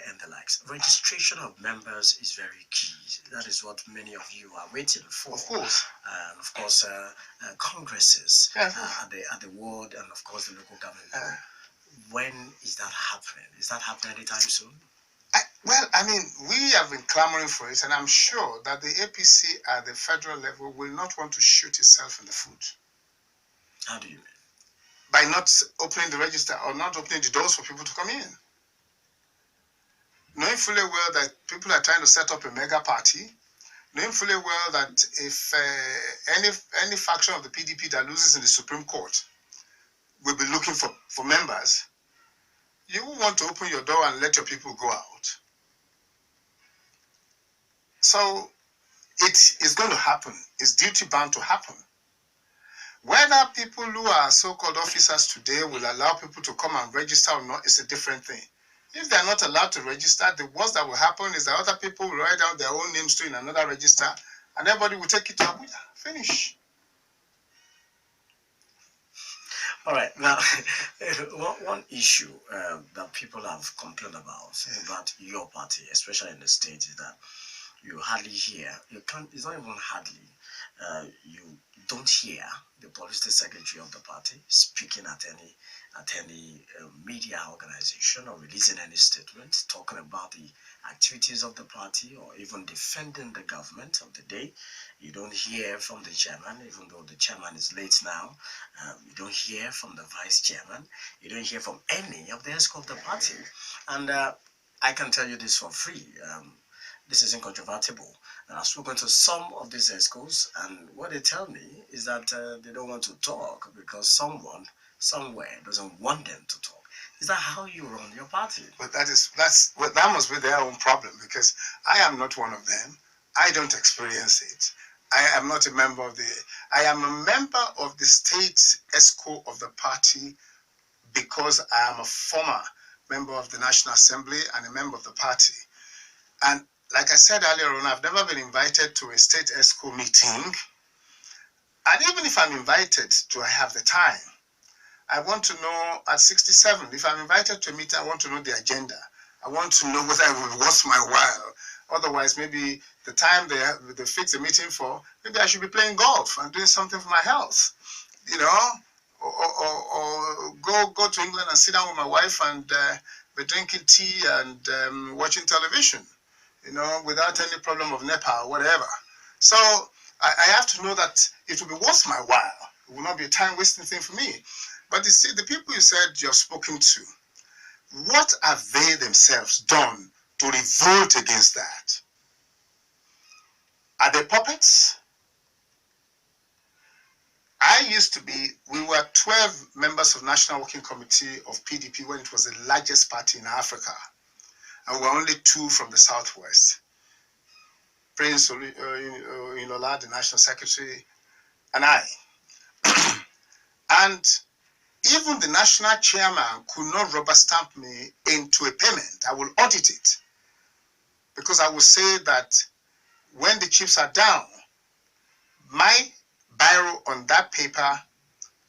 and the likes. Registration of members is very key. That is what many of you are waiting for. Of course. And of course, congresses Yeah. at the ward and of course the local government level. When is that happening? Is that happening anytime soon? We have been clamoring for it, and I'm sure that the APC at the federal level will not want to shoot itself in the foot. How do you mean? By not opening the register or not opening the doors for people to come in. Knowing fully well that people are trying to set up a mega party, knowing fully well that if any faction of the PDP that loses in the Supreme Court will be looking for members, you will want to open your door and let your people go out. So it is going to happen. It's duty bound to happen. Whether people who are so-called officers today will allow people to come and register or not is a different thing. If they're not allowed to register, the worst that will happen is that other people will write down their own names too in another register, and everybody will take it to Abuja. Finish. All right. Now, one issue that people have complained about your party, especially in the States, is that you hardly hear, it's not even hardly, you don't hear the publicity secretary of the party speaking at any media organization or releasing any statement talking about the activities of the party or even defending the government of the day. You don't hear from the chairman, even though the chairman is late now. You don't hear from the vice chairman. You don't hear from any of the ESCO of the party. And I can tell you this for free. This is incontrovertible. I've spoken to some of these ESCOs, and what they tell me is that they don't want to talk because someone somewhere doesn't want them to talk. Is that how you run your party? But that must be their own problem, because I am not one of them. I don't experience it. I am not a member of I am a member of the state ESCO of the party because I am a former member of the National Assembly and a member of the party. And like I said earlier on, I've never been invited to a state ESCO meeting. And even if I'm invited, do I have the time? I want to know at 67, if I'm invited to a meeting, I want to know the agenda. I want to know whether it will worth my while. Otherwise, maybe the time they fix a meeting for, maybe I should be playing golf and doing something for my health, or go to England and sit down with my wife and be drinking tea and watching television, without any problem of NEPA or whatever. So I have to know that it will be worth my while. It will not be a time-wasting thing for me. But you see, the people you said you have spoken to, what have they themselves done to revolt against that? Are they puppets? We were 12 members of National Working Committee of PDP when it was the largest party in Africa. And we were only 2 from the Southwest. Prince Inola, the National Secretary, and I. And even the national chairman could not rubber stamp me into a payment. I will audit it. Because I will say that when the chips are down, my biro on that paper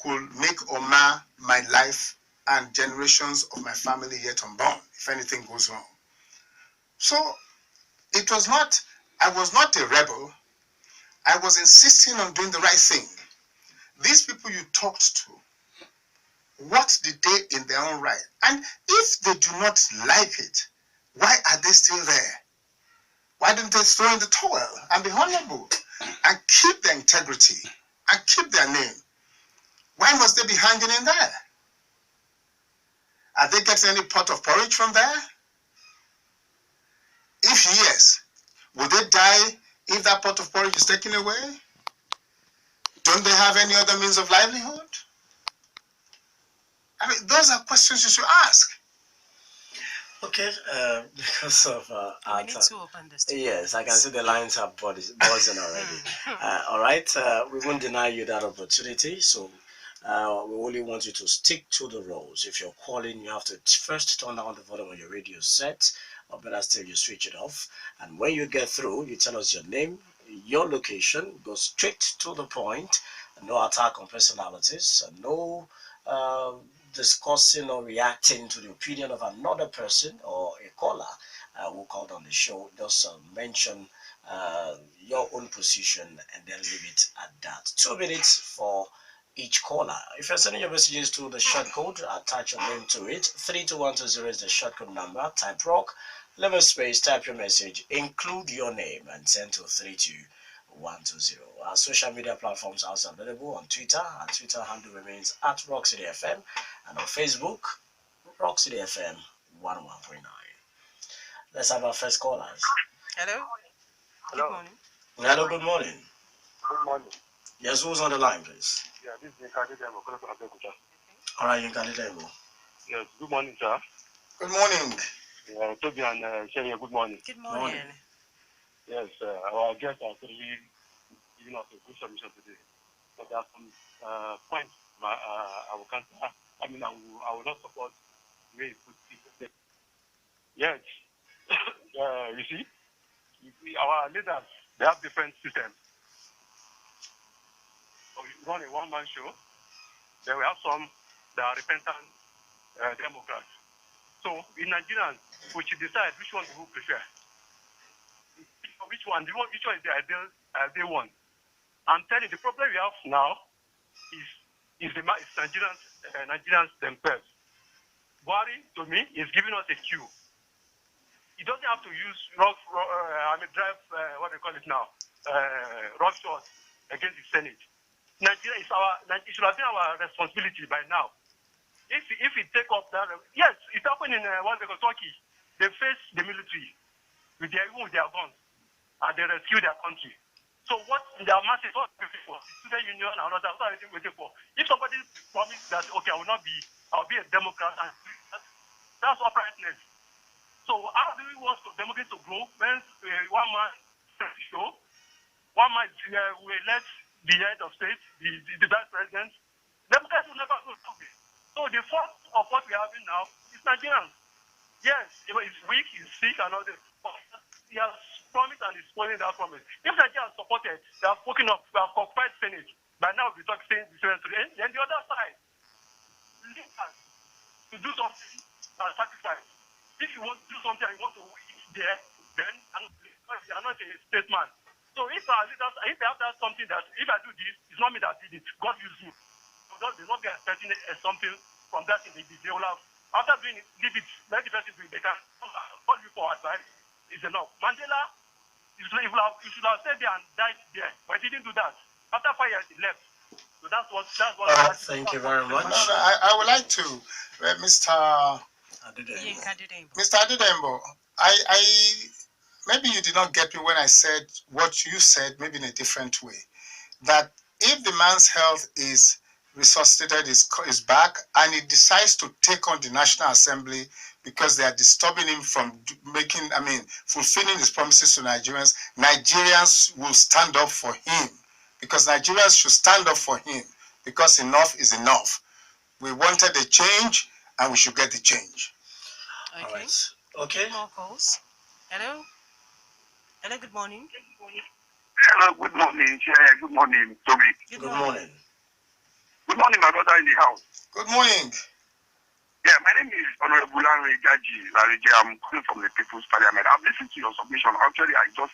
could make or mar my life and generations of my family yet unborn, if anything goes wrong. So I was not a rebel. I was insisting on doing the right thing. These people you talked to, what did they in their own right? And if they do not like it, why are they still there? Why don't they throw in the towel and be honorable and keep their integrity and keep their name? Why must they be hanging in there? Are they getting any pot of porridge from there? If yes, will they die if that pot of porridge is taken away? Don't they have any other means of livelihood? I mean, those are questions you should ask. Okay, because of We need to open this. yes, I can see the lines are buzzing already. All right, we won't deny you that opportunity. So we only want you to stick to the rules. If you're calling, you have to first turn down the volume on your radio set, or better still, you switch it off. And when you get through, you tell us your name, your location, go straight to the point. No attack on personalities, no discussing or reacting to the opinion of another person or a caller who called on the show. Just mention your own position and then leave it at that. 2 minutes for each caller. If you're sending your messages to the short code, attach your name to it. 32120 is the short code number. Type rock, leave a space, type your message, include your name, and send to 32120. Our social media platforms are also available on Twitter. Our Twitter handle remains at Rock City FM, and on Facebook, Rock City FM 11.9. Let's have our first callers. Hello. Hello. Good morning. Hello, good morning. Good morning. Yes, who's on the line, please? Yeah, this is Nikademo calling from Abeokuta. All right, you can demo. Yes, good morning, sir. Good morning. Tobi and Chienye, good morning. Good morning. Yes, our guests are really giving us a good submission today. But there are some points I will counter. I will not support the way you put it. Yes. You see, our leaders, they have different systems. So we run a one-man show. Then we have some that are repentant Democrats. So in Nigerians, we should decide which one we prefer. Which one is the ideal one. I'm telling you, the problem we have now is Nigerians themselves. Buhari, to me, is giving us a cue. He doesn't have to use rough shots against the Senate. Nigeria it should have been our responsibility by now. If we take up that, yes, it happened in Turkey. They faced the military with their guns, and they rescued their country. So what their masses what waiting for? The student union and others, what are they waiting for? If somebody promised that, okay, I'll be a Democrat, and that's uprightness. So how do we want democracy to grow when one man show, one man will elect the head of state, the vice president? Democracy will never go through this. So the fault of what we are having now is Nigerians. Yes, it's weak, it's sick, and all this. But he has promised and he's spoiling that promise. If Nigeria has supported, they have spoken up, they have occupied Senate. By now, we'll be talking the same to them. Then the other side, leaders to do something and sacrifice. If you want to do something and you want to eat there, then you are not a statesman. So if our leaders, if they have that something that if I do this, it's not me that did it. God used me. They not be expecting something from that thing. They will have, after doing it, leave it, let the person do it. They can call you for advice. It's enough. Mandela, he should have stayed there and died there, but he didn't do that. After 5 years, he left. So that's what. Thank you very much. No, I would like to, Mr. Adedembo, I maybe you did not get me when I said what you said, maybe in a different way. That if the man's health is resuscitated, is back, and he decides to take on the National Assembly because they are disturbing him from fulfilling his promises to Nigerians, Nigerians will stand up for him, because Nigerians should stand up for him, because enough is enough. We wanted a change, and we should get the change. Okay. All right. Okay. More calls. Hello. Hello. Good morning. Hello. Good morning, Chair. Good morning, Tobi. Good morning. Good morning, my brother in the house. Good morning. Yeah, my name is Honorable Lanre Gaji. I'm calling from the People's Parliament. I've listened to your submission. Actually, I just,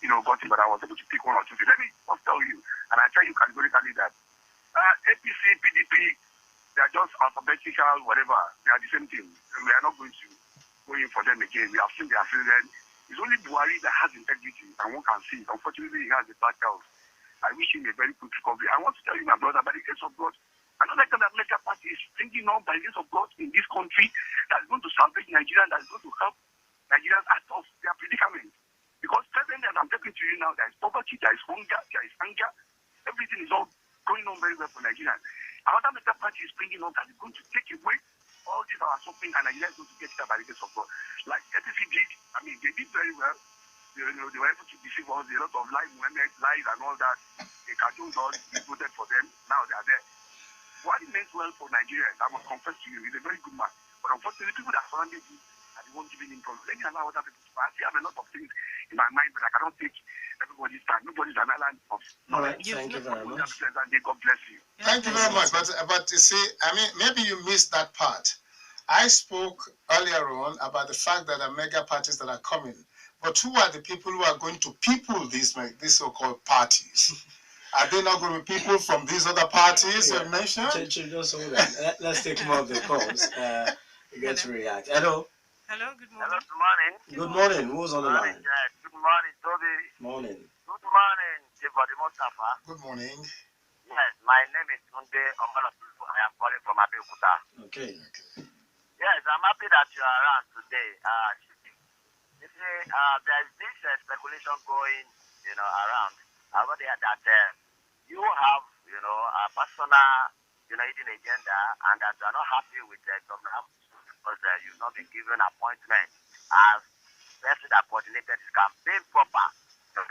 got it, but I was able to pick one or two things. Let me just tell you, and I tell you categorically that APC, PDP, they are just alphabetical, whatever. They are the same thing. And we are not going to go in for them again. We have seen their president. It's only Buhari that has integrity, and one can see it. Unfortunately, he has a bad health. I wish him a very quick recovery. I want to tell you, my brother, by the grace of God, another kind of American party is bringing up by the grace of God in this country that is going to salvage Nigeria, that is going to help Nigerians out of their predicament. Because presently, as I'm talking to you now, there is poverty, there is hunger, there is anger. Everything is all going on very well for Nigeria. Another mega party is bringing on that is going to take away all these our shopping, and Nigeria is going to get it by the grace of God. Like ETC did, I mean, they did very well. They were able to deceive us, a lot of lies and all that. They cartoons all, we voted for them. Now they are there. What he meant well for Nigerians, I must confess to you, he's a very good man. But unfortunately, people that surrounded him and they won't give him problems. Let me allow other people to pass. I have a lot of things in my mind, but I cannot take everybody's time. Nobody's an island of all right, thank you very much. God bless you. Thank you very much. But you see, I mean, maybe you missed that part. I spoke earlier on about the fact that there are mega parties that are coming. But who are the people who are going to people these so-called parties? Are they not going to be people from these other parties you mentioned? Just hold on. Let's take more of the calls. You get to react. Hello. Hello, good morning. Hello, good morning. Good morning. Who's on the line? Good morning, Tobi. Morning. Good morning, Bode Mustapha. Good morning. Yes, my name is Tunde Omalapifu. I am calling from Abeokuta. Okay. Yes, I'm happy that you are around today. You see, there is this speculation going, around over there that you have, a personal, hidden agenda, and that you are not happy with Governor because you've not been given appointment as person that coordinated his campaign proper in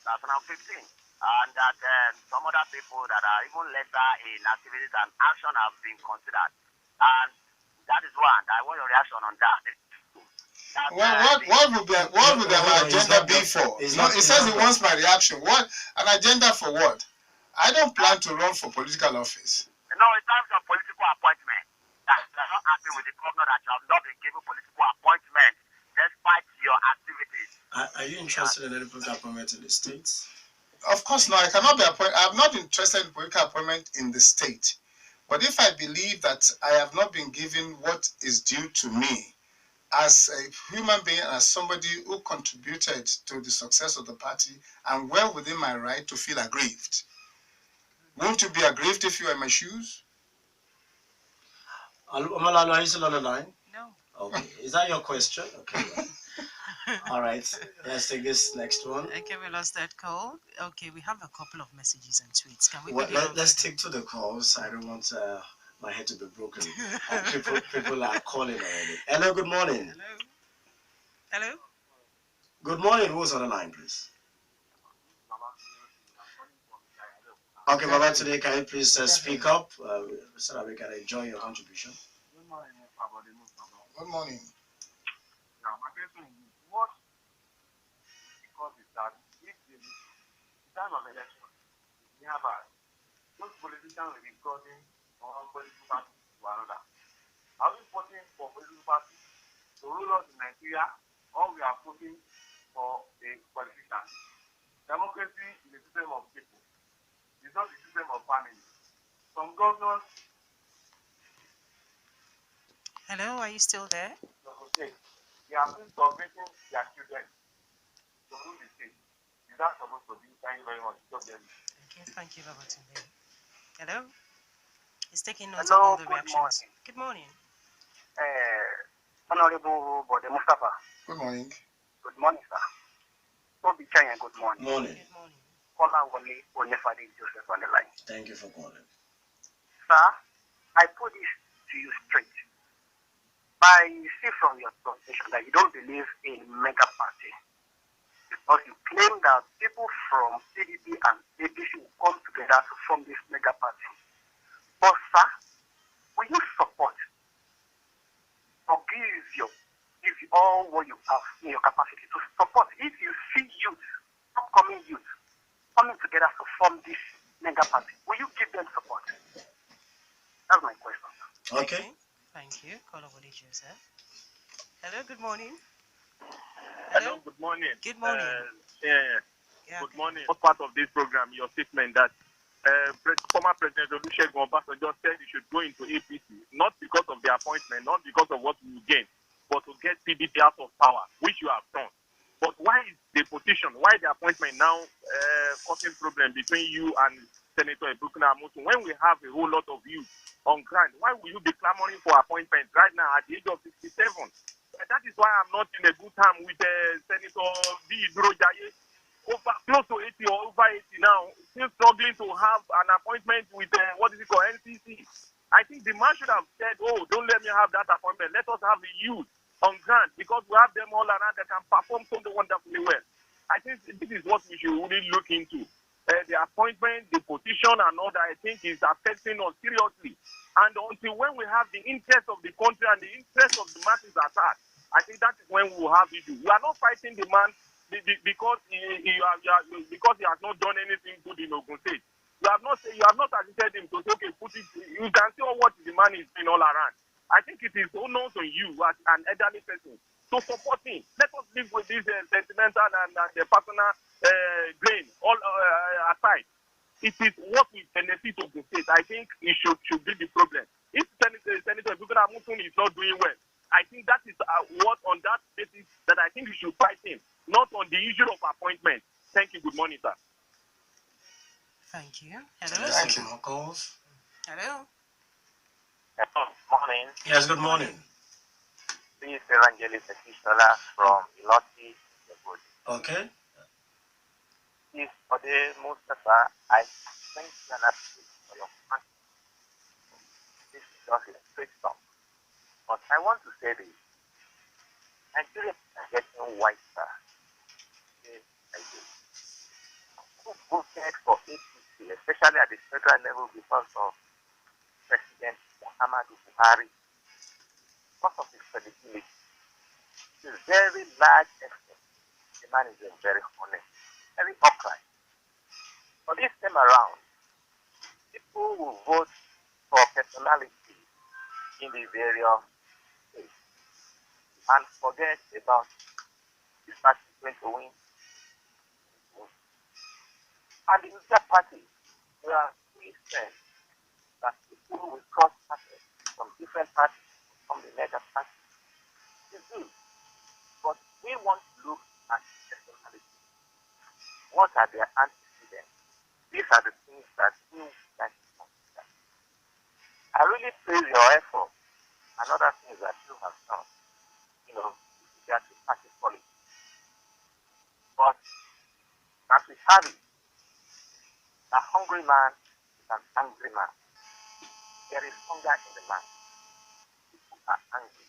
2015, and that some other people that are even lesser in activities and action have been considered, and that is one. I want your reaction on that. What would our agenda be for? He says he wants my reaction. What an agenda for what? I don't plan to run for political office. No, in terms of political appointment, that you are not happy with the governor that you have not been given political appointment despite your activities. Are you interested in any political appointment in the States? Of course not. I cannot be appointed. I'm not interested in political appointment in the state. But if I believe that I have not been given what is due to me as a human being, as somebody who contributed to the success of the party, I'm well within my right to feel aggrieved. Won't you be aggrieved if you are in my shoes? Omalalo, are you still on the line? No. Okay. Is that your question? Okay. All right. Let's take this next one. Okay, we lost that call. Okay, we have a couple of messages and tweets. Can we Let's stick to the calls. I don't want my head to be broken. People are calling already. Hello, good morning. Hello. Good morning. Who's on the line, please? Okay, Baba, today can you please speak up so that we can enjoy your contribution? Good morning, Bode Mustapha. Good morning. Now, my question is, what because is that if the time of election is nearby, those politicians will be crossing one political party to another. Are we voting for political party to rule us in Nigeria, or we are voting for a politician? Democracy is a system of people. It's not a system of family. Some governors. Hello, are you still there? They are still submitting their children to rule the state. Is that supposed to be? Thank you very much. Okay, thank you, Baba Tunde. Hello? He's taking notes Hello, of all the reactions. Good morning. Honorable Bode Mustapha. Good morning. Good morning, sir. Tobi, Chienye, good morning. Morning. Good morning. Caller Onefade Joseph on the line. Thank you for calling. Sir, I put this to you straight. I see from your presentation that you don't believe in mega party. Because you claim that people from CDP and APC will come together to form this mega party. But sir, will you support or give all what you have in your capacity to support if you see youth, upcoming youth, coming together to form this mega party? Will you give them support? That's my question. Okay. Thank you. Call over to Joseph. Hello, good morning. Hello, good morning. Good morning. Yeah. Good morning. What part of this program, your statement that former President Olusegun Obasanjo said he should go into APC, not because of the appointment, not because of what you gain, but to get PDP out of power, which you have done. But why is the position, why the appointment now causing problem between you and Senator Egwuonwu when we have a whole lot of you on ground? Why will you be clamoring for appointment right now at the age of 67? That is why I'm not in a good time with Senator B. Jaye. Over close to 80 or over 80 now, still struggling to have an appointment with what is it called, NCC. I think the man should have said, oh, don't let me have that appointment. Let us have the youth on grant because we have them all around that can perform so wonderfully well. I think this is what we should really look into. The appointment, the position, and all that I think is affecting us seriously. And until when we have the interest of the country and the interest of the masses at heart, I think that is when we will have issues. We are not fighting the man because because he has not done anything good in Ogun State. You have not assisted him to say, okay, put it. You can see what the man is doing all around. I think it is onus on you as an elderly person to support him. Let us live with this sentimental and the personal gain all aside. It is what we benefit of the state. I think it should be the problem. If Senator Egwuonwu is not doing well, I think that is what on that basis that I think we should fight him, not on the issue of appointment. Thank you. Good morning, sir. Thank you. Hello. Thank you. More calls. Hello. Good morning. Yes, good morning. This is Evangelist Ekisola from Iloti. Okay. This Bode Mustapha, I thank you and appreciate for your comment. This is just a straight talk. But I want to say this. Nigerians are getting wiser. Yes, I do. Who voted for APC, especially at the federal level because of President Muhammadu Buhari, because of his credibility, to a very large extent, the man is very honest, very upright. But this time around, people will vote for personality in the various states and forget about this party is going to win. And the other party, there are three strengths that people will cross parties from different parties, from the mega parties. It's good. But we want to look at personality. What are their antecedents? These are the things that we like to consider. I really praise your effort and other things that you have done, with regard to party politics. But as we have it, a hungry man is an angry man. There is hunger in the land. People are angry.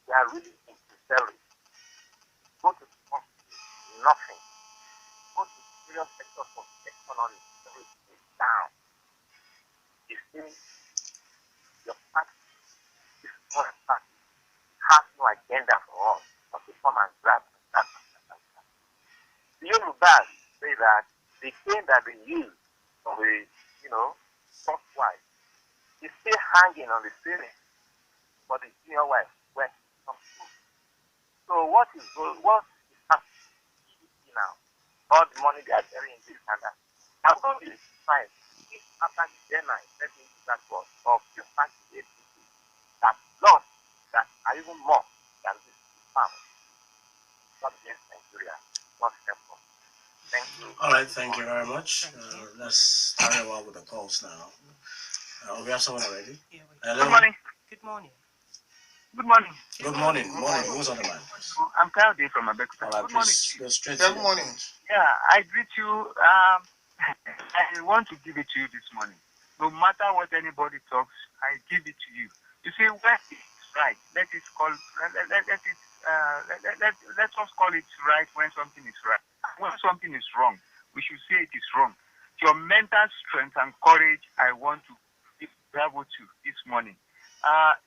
They are really sincerely. Go to nothing. Go to serious sectors of economy. Everything is down. You see, your party, this current party, has no agenda for us but to come and grab and grab and grab and grab. The Yorubas say that the thing that they use for the, soft wife is still hanging on the ceiling for the junior wife when she comes through. So what is happening now? All the money they are burying in this and that. I'm going to be fine. If after the deadline, let me use that word, of the party that lost that are even more than this farm. God bless Nigeria. God help us. Thank you. All right, thank you very much. Let's carry on with the calls now. We have someone already. Hello. Good morning. Good morning. Good morning. Good morning. Morning. Who's on the line? I'm Kyle from Abeokuta. All right, Good morning. please go straight Good to morning. Yeah, I greet you. I want to give it to you this morning. No matter what anybody talks, I give it to you. You see, when it's right, let us call it right when something is right. When something is wrong, we should say it is wrong. Your mental strength and courage, I want to give bravo to this morning.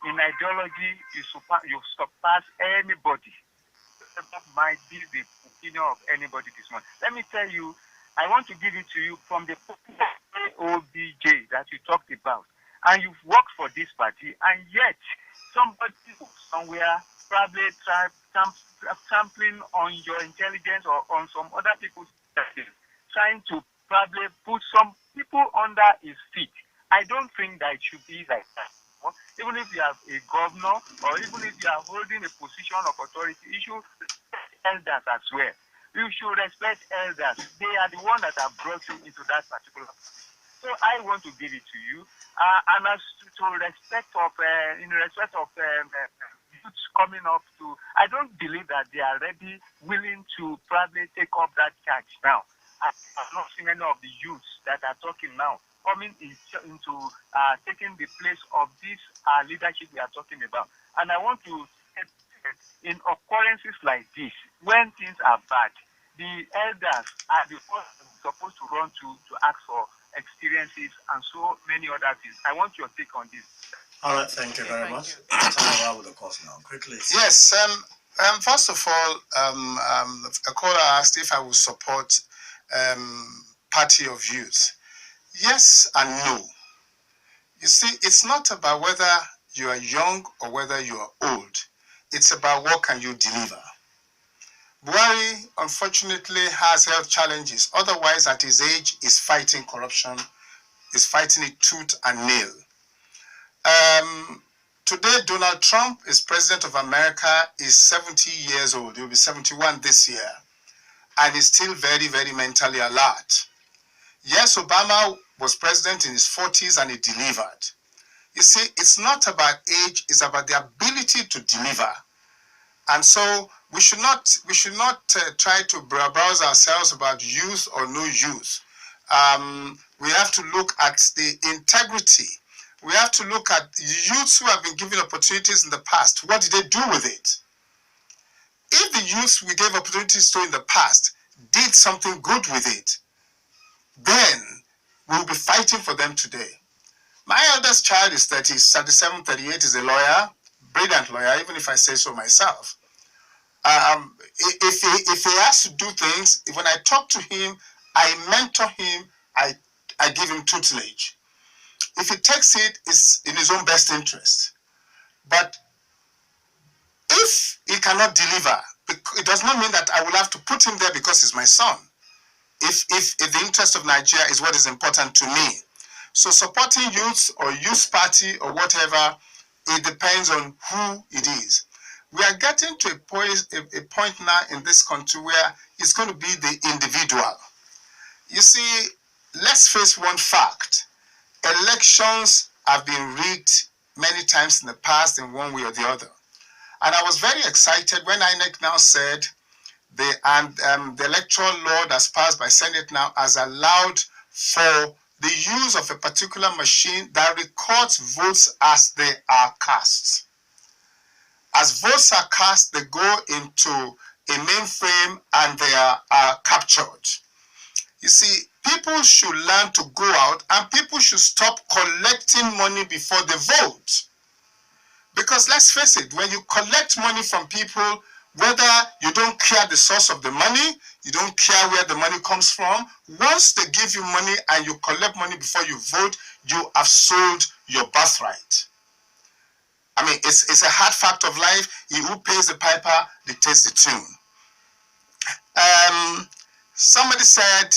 In ideology, you surpass anybody. That might be the opinion of anybody this morning. Let me tell you, I want to give it to you from the OBJ that you talked about. And you've worked for this party, and yet somebody somewhere probably trampling on your intelligence or on some other people's trying to probably put some people under his feet. I don't think that it should be like that. Even if you have a governor or even if you are holding a position of authority, you should respect elders as well. You should respect elders. They are the ones that have brought you into that particular position. So I want to give it to you. And as to respect of, in respect of youths coming up to, I don't believe that they are ready, willing to probably take up that charge now. I have not seen any of the youths that are talking now coming into taking the place of this leadership we are talking about. And I want to say, in occurrences like this, when things are bad, the elders are the ones supposed to run to ask for experiences and so many other things. I want your take on this. All right, thank you very much. Tell me with the course now, quickly. Yes. First of all, a caller asked if I would support party of youth. Yes and no. You see, it's not about whether you are young or whether you are old. It's about what can you deliver. Buhari, unfortunately, has health challenges. Otherwise, at his age, is fighting corruption, is fighting it tooth and nail. Today, Donald Trump is president of America, is 70 years old. He'll be 71 this year. And is still very, very mentally alert. Yes, Obama was president in his 40s and he delivered. You see, it's not about age, it's about the ability to deliver. And so we should not try to browse ourselves about youth or no youth. We have to look at the integrity. We have to look at youths who have been given opportunities in the past. What did they do with it? If the youths we gave opportunities to in the past did something good with it, then we'll be fighting for them today. My eldest child is 37, 38, is a lawyer, brilliant lawyer, even if I say so myself. If he has to do things, when I talk to him, I mentor him, I give him tutelage. If he takes it, it's in his own best interest. But if he cannot deliver, it does not mean that I will have to put him there because he's my son. If the interest of Nigeria is what is important to me. So supporting youths or youth party or whatever, it depends on who it is. We are getting to a point now in this country where it's going to be the individual. You see, let's face one fact. Elections have been rigged many times in the past in one way or the other. And I was very excited when INEC now said the electoral law that's passed by Senate now has allowed for the use of a particular machine that records votes as they are cast. As votes are cast, they go into a mainframe and they are captured. You see, people should learn to go out and people should stop collecting money before they vote. Because let's face it, when you collect money from people, whether you don't care the source of the money, you don't care where the money comes from, once they give you money and you collect money before you vote, you have sold your birthright. I mean, it's a hard fact of life. He who pays the piper dictates the tune. Somebody said,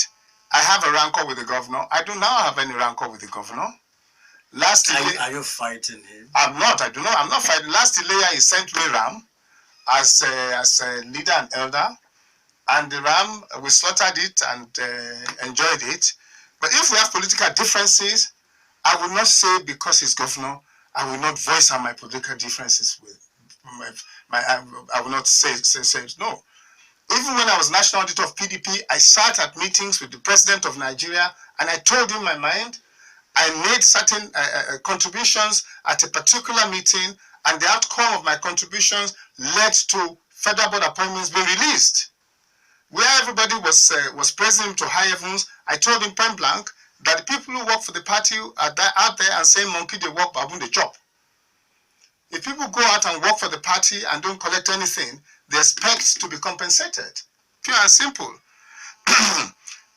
I have a rancor with the governor. I do not have any rancor with the governor. Are you fighting him? I'm not. I do not. I'm not fighting. Last Ilaya, he sent me ram as a leader and elder. And the ram, we slaughtered it and enjoyed it. But if we have political differences, I will not say because he's governor, I will not voice out my political differences with I will not say no. Even when I was national auditor of PDP, I sat at meetings with the president of Nigeria and I told him my mind. I made certain contributions at a particular meeting, and the outcome of my contributions led to federal board appointments being released. Where everybody was praising him to high heavens, I told him point blank that the people who work for the party are out there and saying monkey they work, baboon they chop. If people go out and work for the party and don't collect anything, they expect to be compensated. Pure and simple.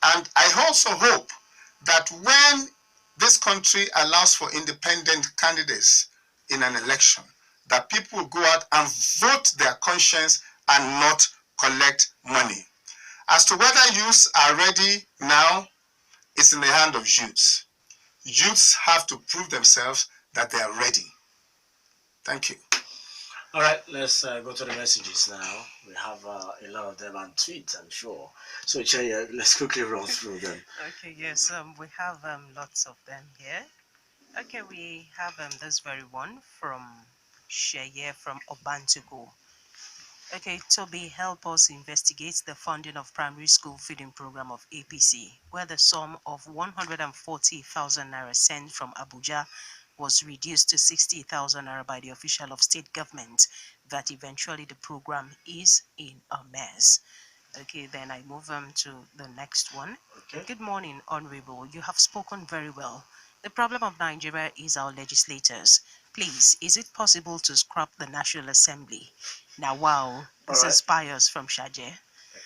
And I also hope that when this country allows for independent candidates in an election, that people will go out and vote their conscience and not collect money. As to whether youths are ready now, it's in the hand of youths. Youths have to prove themselves that they are ready. Thank you. All right, let's go to the messages now. We have a lot of them on tweets, I'm sure. So, Chienye, let's quickly run through them. Okay, yes, we have lots of them here. Okay, we have this very one from Chienye from Obantugo. Okay, Toby, help us investigate the funding of primary school feeding program of APC, where the sum of 140,000 naira sent from Abuja was reduced to 60,000 naira by the official of state government, that eventually the program is in a mess. Okay, then I move to the next one. Okay. Good morning, Honorable. You have spoken very well. The problem of Nigeria is our legislators. Please, is it possible to scrap the National Assembly? Now, wow, this Alright. is Pius from Shaje.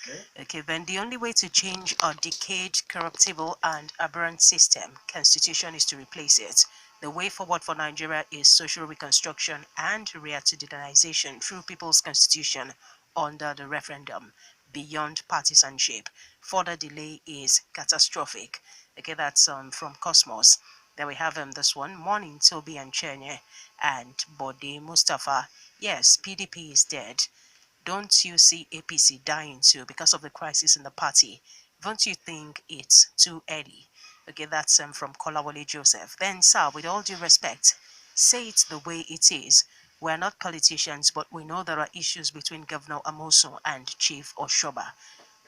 Okay. Okay, then the only way to change a decayed, corruptible, and aberrant system, constitution, is to replace it. The way forward for Nigeria is social reconstruction and reactivanization through People's Constitution under the referendum, beyond partisanship. Further delay is catastrophic. Okay, that's from Cosmos. Then we have this one. Morning, Tobi and Chienye and Bode Mustapha. Yes, PDP is dead. Don't you see APC dying too because of the crisis in the party? Don't you think it's too early? Okay, that's from Kolawole Joseph. Then, sir, with all due respect, say it the way it is. We're not politicians, but we know there are issues between Governor Amoso and Chief Oshoba.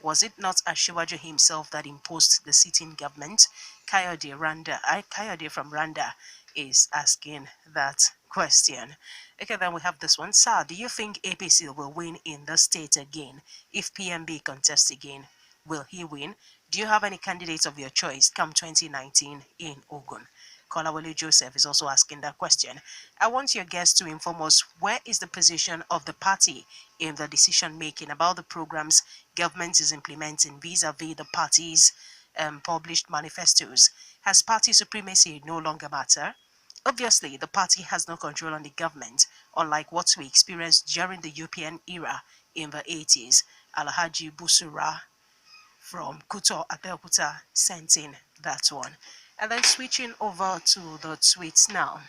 Was it not Ashiwaju himself that imposed the sitting government? Kayode from Randa is asking that question. Okay, then we have this one. Sir, do you think APC will win in the state again? If PMB contests again, will he win? Do you have any candidates of your choice come 2019 in Ogun? Kolawole Joseph is also asking that question. I want your guests to inform us, where is the position of the party in the decision making about the programs government is implementing vis-a-vis the party's published manifestos? Has party supremacy no longer matter? Obviously, the party has no control on the government, unlike what we experienced during the European era in the 80s. Alhaji Busura from Kuto Abeokuta sent in that one. And then switching over to the tweets now.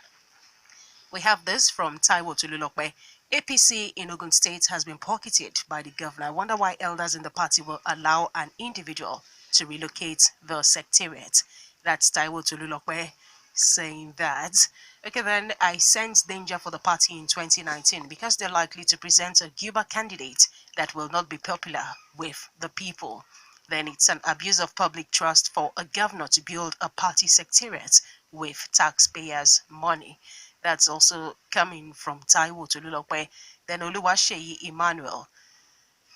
We have this from Taiwo Tululokwe. APC in Ogun State has been pocketed by the governor. I wonder why elders in the party will allow an individual to relocate the secretariat. That's Taiwo Tululokwe saying that. Okay, then I sense danger for the party in 2019 because they're likely to present a Cuba candidate that will not be popular with the people. Then it's an abuse of public trust for a governor to build a party secretariat with taxpayers' money. That's also coming from Taiwo Tululokwe. Then Oluwaseyi Emmanuel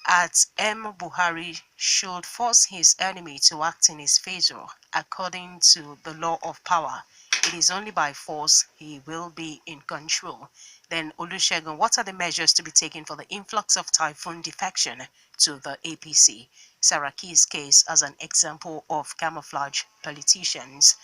at M. Buhari should force his enemy to act in his favor according to the law of power. It is only by force he will be in control. Then Olusegun, what are the measures to be taken for the influx of typhoon defection to the APC? Saraki's case as an example of camouflage politicians.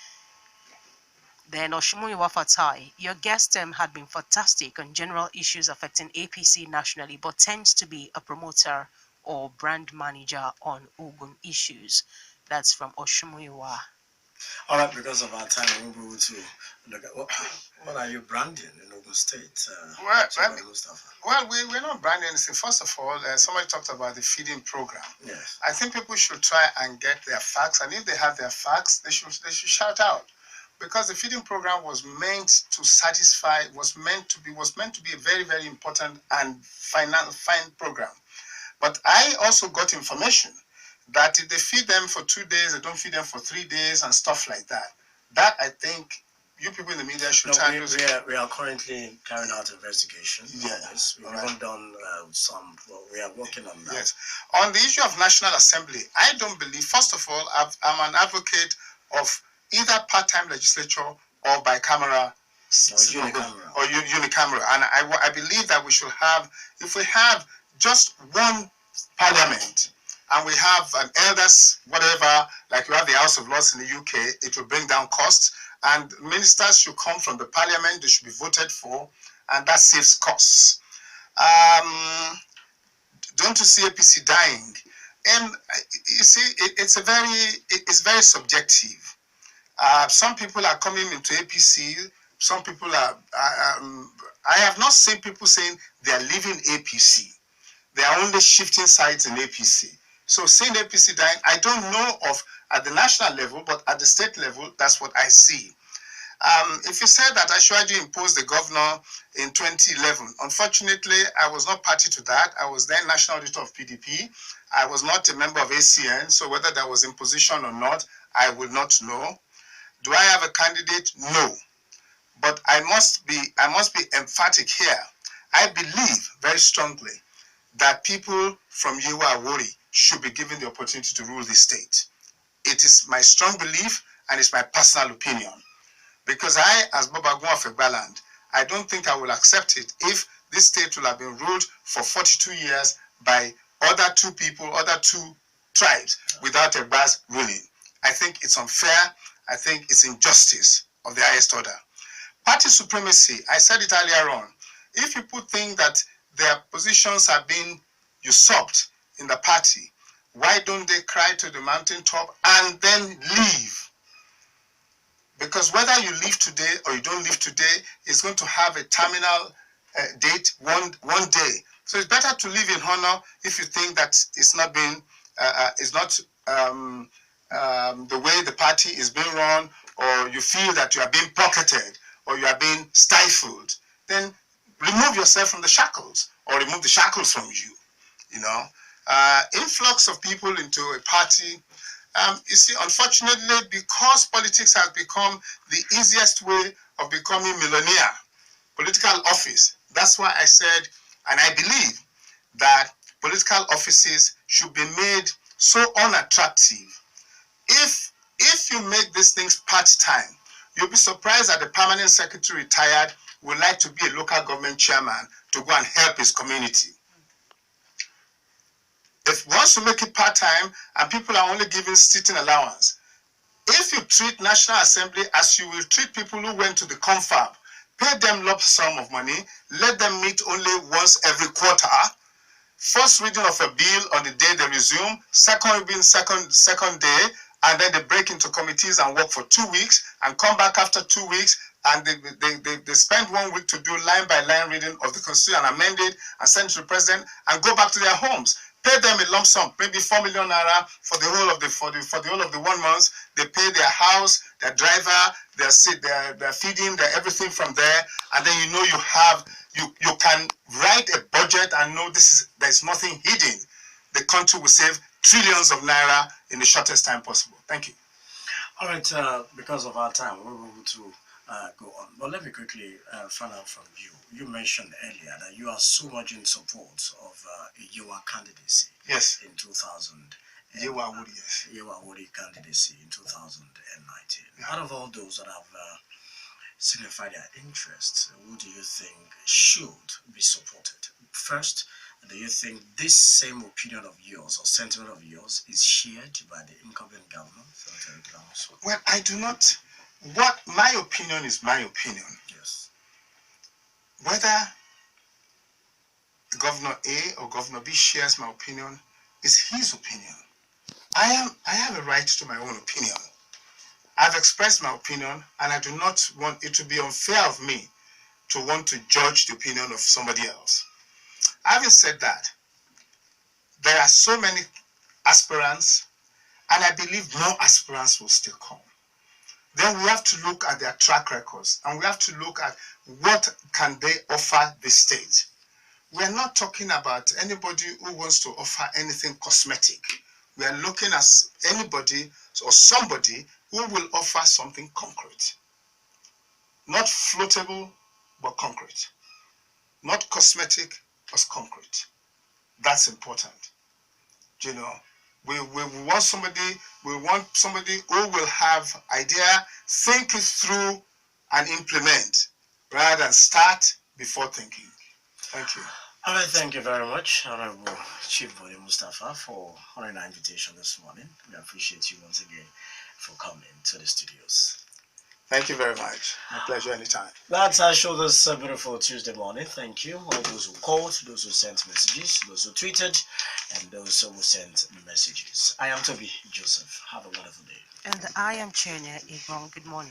Then Oshumuyiwa Fatai, your guest had been fantastic on general issues affecting APC nationally, but tends to be a promoter or brand manager on Ogun issues. That's from Oshumuyiwa. All right, because of our time, we'll be able to look at what are you branding in Ogun State? We're not branding anything. First of all, somebody talked about the feeding program. Yes. I think people should try and get their facts, and if they have their facts, they should shout out, because the feeding program was meant to satisfy, was meant to be a very, very important and fine program. But I also got information that if they feed them for 2 days, they don't feed them for 3 days and stuff like that. That, I think, you people in the media should try. We are currently carrying out investigation. Yes. We've even done some, we are working on that. Yes. On the issue of National Assembly, I don't believe, first of all, I'm an advocate of either part-time legislature or bicameral unicameral. Or unicameral. And I believe that we should have, if we have just one parliament, and we have an elders, whatever, like we have the House of Lords in the UK, it will bring down costs. And ministers should come from the parliament, they should be voted for, and that saves costs. Don't you see APC dying? And you see, it's very subjective. Some people are coming into APC, some people are, I have not seen people saying they are leaving APC. They are only shifting sides in APC. So saying APC dying, I don't know of at the national level, but at the state level, that's what I see. If you said that Ashwaji imposed the governor in 2011, unfortunately, I was not party to that. I was then national auditor of PDP. I was not a member of ACN, so whether there was imposition or not, I will not know. Do I have a candidate? No. But I must be emphatic here. I believe very strongly that people from Egwuonwu should be given the opportunity to rule the state. It is my strong belief and it's my personal opinion. Because I, as Egwuonwu of Egbaland, I don't think I will accept it if this state will have been ruled for 42 years by other two tribes without Egba's ruling. I think it's unfair. I think it's injustice of the highest order. Party supremacy, I said it earlier on. If people think that their positions are being usurped in the party, why don't they cry to the mountaintop and then leave? Because whether you leave today or you don't leave today is going to have a terminal date one day. So it's better to live in honor if you think that it's not being, the way the party is being run, or you feel that you are being pocketed or you are being stifled. Then remove yourself from the shackles or remove the shackles from you. You know, influx of people into a party. You see, unfortunately, because politics has become the easiest way of becoming millionaire, political office, that's why I said, and I believe, that political offices should be made so unattractive. If you make these things part-time, you'll be surprised that the permanent secretary retired would like to be a local government chairman to go and help his community. If once you make it part-time and people are only giving sitting allowance, if you treat National Assembly as you will treat people who went to the confab, pay them lump sum of money, let them meet only once every quarter, first reading of a bill on the day they resume, second reading second day, and then they break into committees and work for 2 weeks and come back after 2 weeks, and they spend 1 week to do line by line reading of the Constitution and amend it and send it to the president and go back to their homes. Pay them a lump sum, maybe 4 million naira for the whole of the 1 month. They pay their house, their driver, their feeding, their everything from there, and then you know you can write a budget and know there's nothing hidden. The country will save trillions of naira in the shortest time possible. Thank you. All right, because of our time, we're able to go on. But let me quickly find out from you. You mentioned earlier that you are so much in support of your candidacy. Yes. In 2000. Egwuonwu, yes. Egwuonwu candidacy in 2019. Yeah. Out of all those that have signified their interest, who do you think should be supported? First, do you think this same opinion of yours or sentiment of yours is shared by the incumbent governor? Well, I do not. What my opinion is my opinion. Yes. Whether Governor A or Governor B shares my opinion is his opinion. I have a right to my own opinion. I've expressed my opinion, and I do not want it to be unfair of me to want to judge the opinion of somebody else. Having said that, there are so many aspirants, and I believe more aspirants will still come. Then we have to look at their track records, and we have to look at what can they offer the state. We are not talking about anybody who wants to offer anything cosmetic. We are looking at anybody or somebody who will offer something concrete. Not floatable, but concrete. Not cosmetic, but concrete. That's important. You know, we want somebody who will have idea, think it through, and implement, rather than start before thinking. Thank you. All right, thank you very much, Honorable Chief Bode Mustapha, for honoring our invitation this morning. We appreciate you once again for coming to the studios. Thank you very much. My pleasure anytime. That's our show this beautiful Tuesday morning. Thank you. All those who called, those who sent messages, those who tweeted, and those who sent messages. I am Tobi Joseph. Have a wonderful day. And I am Chienye. Good morning.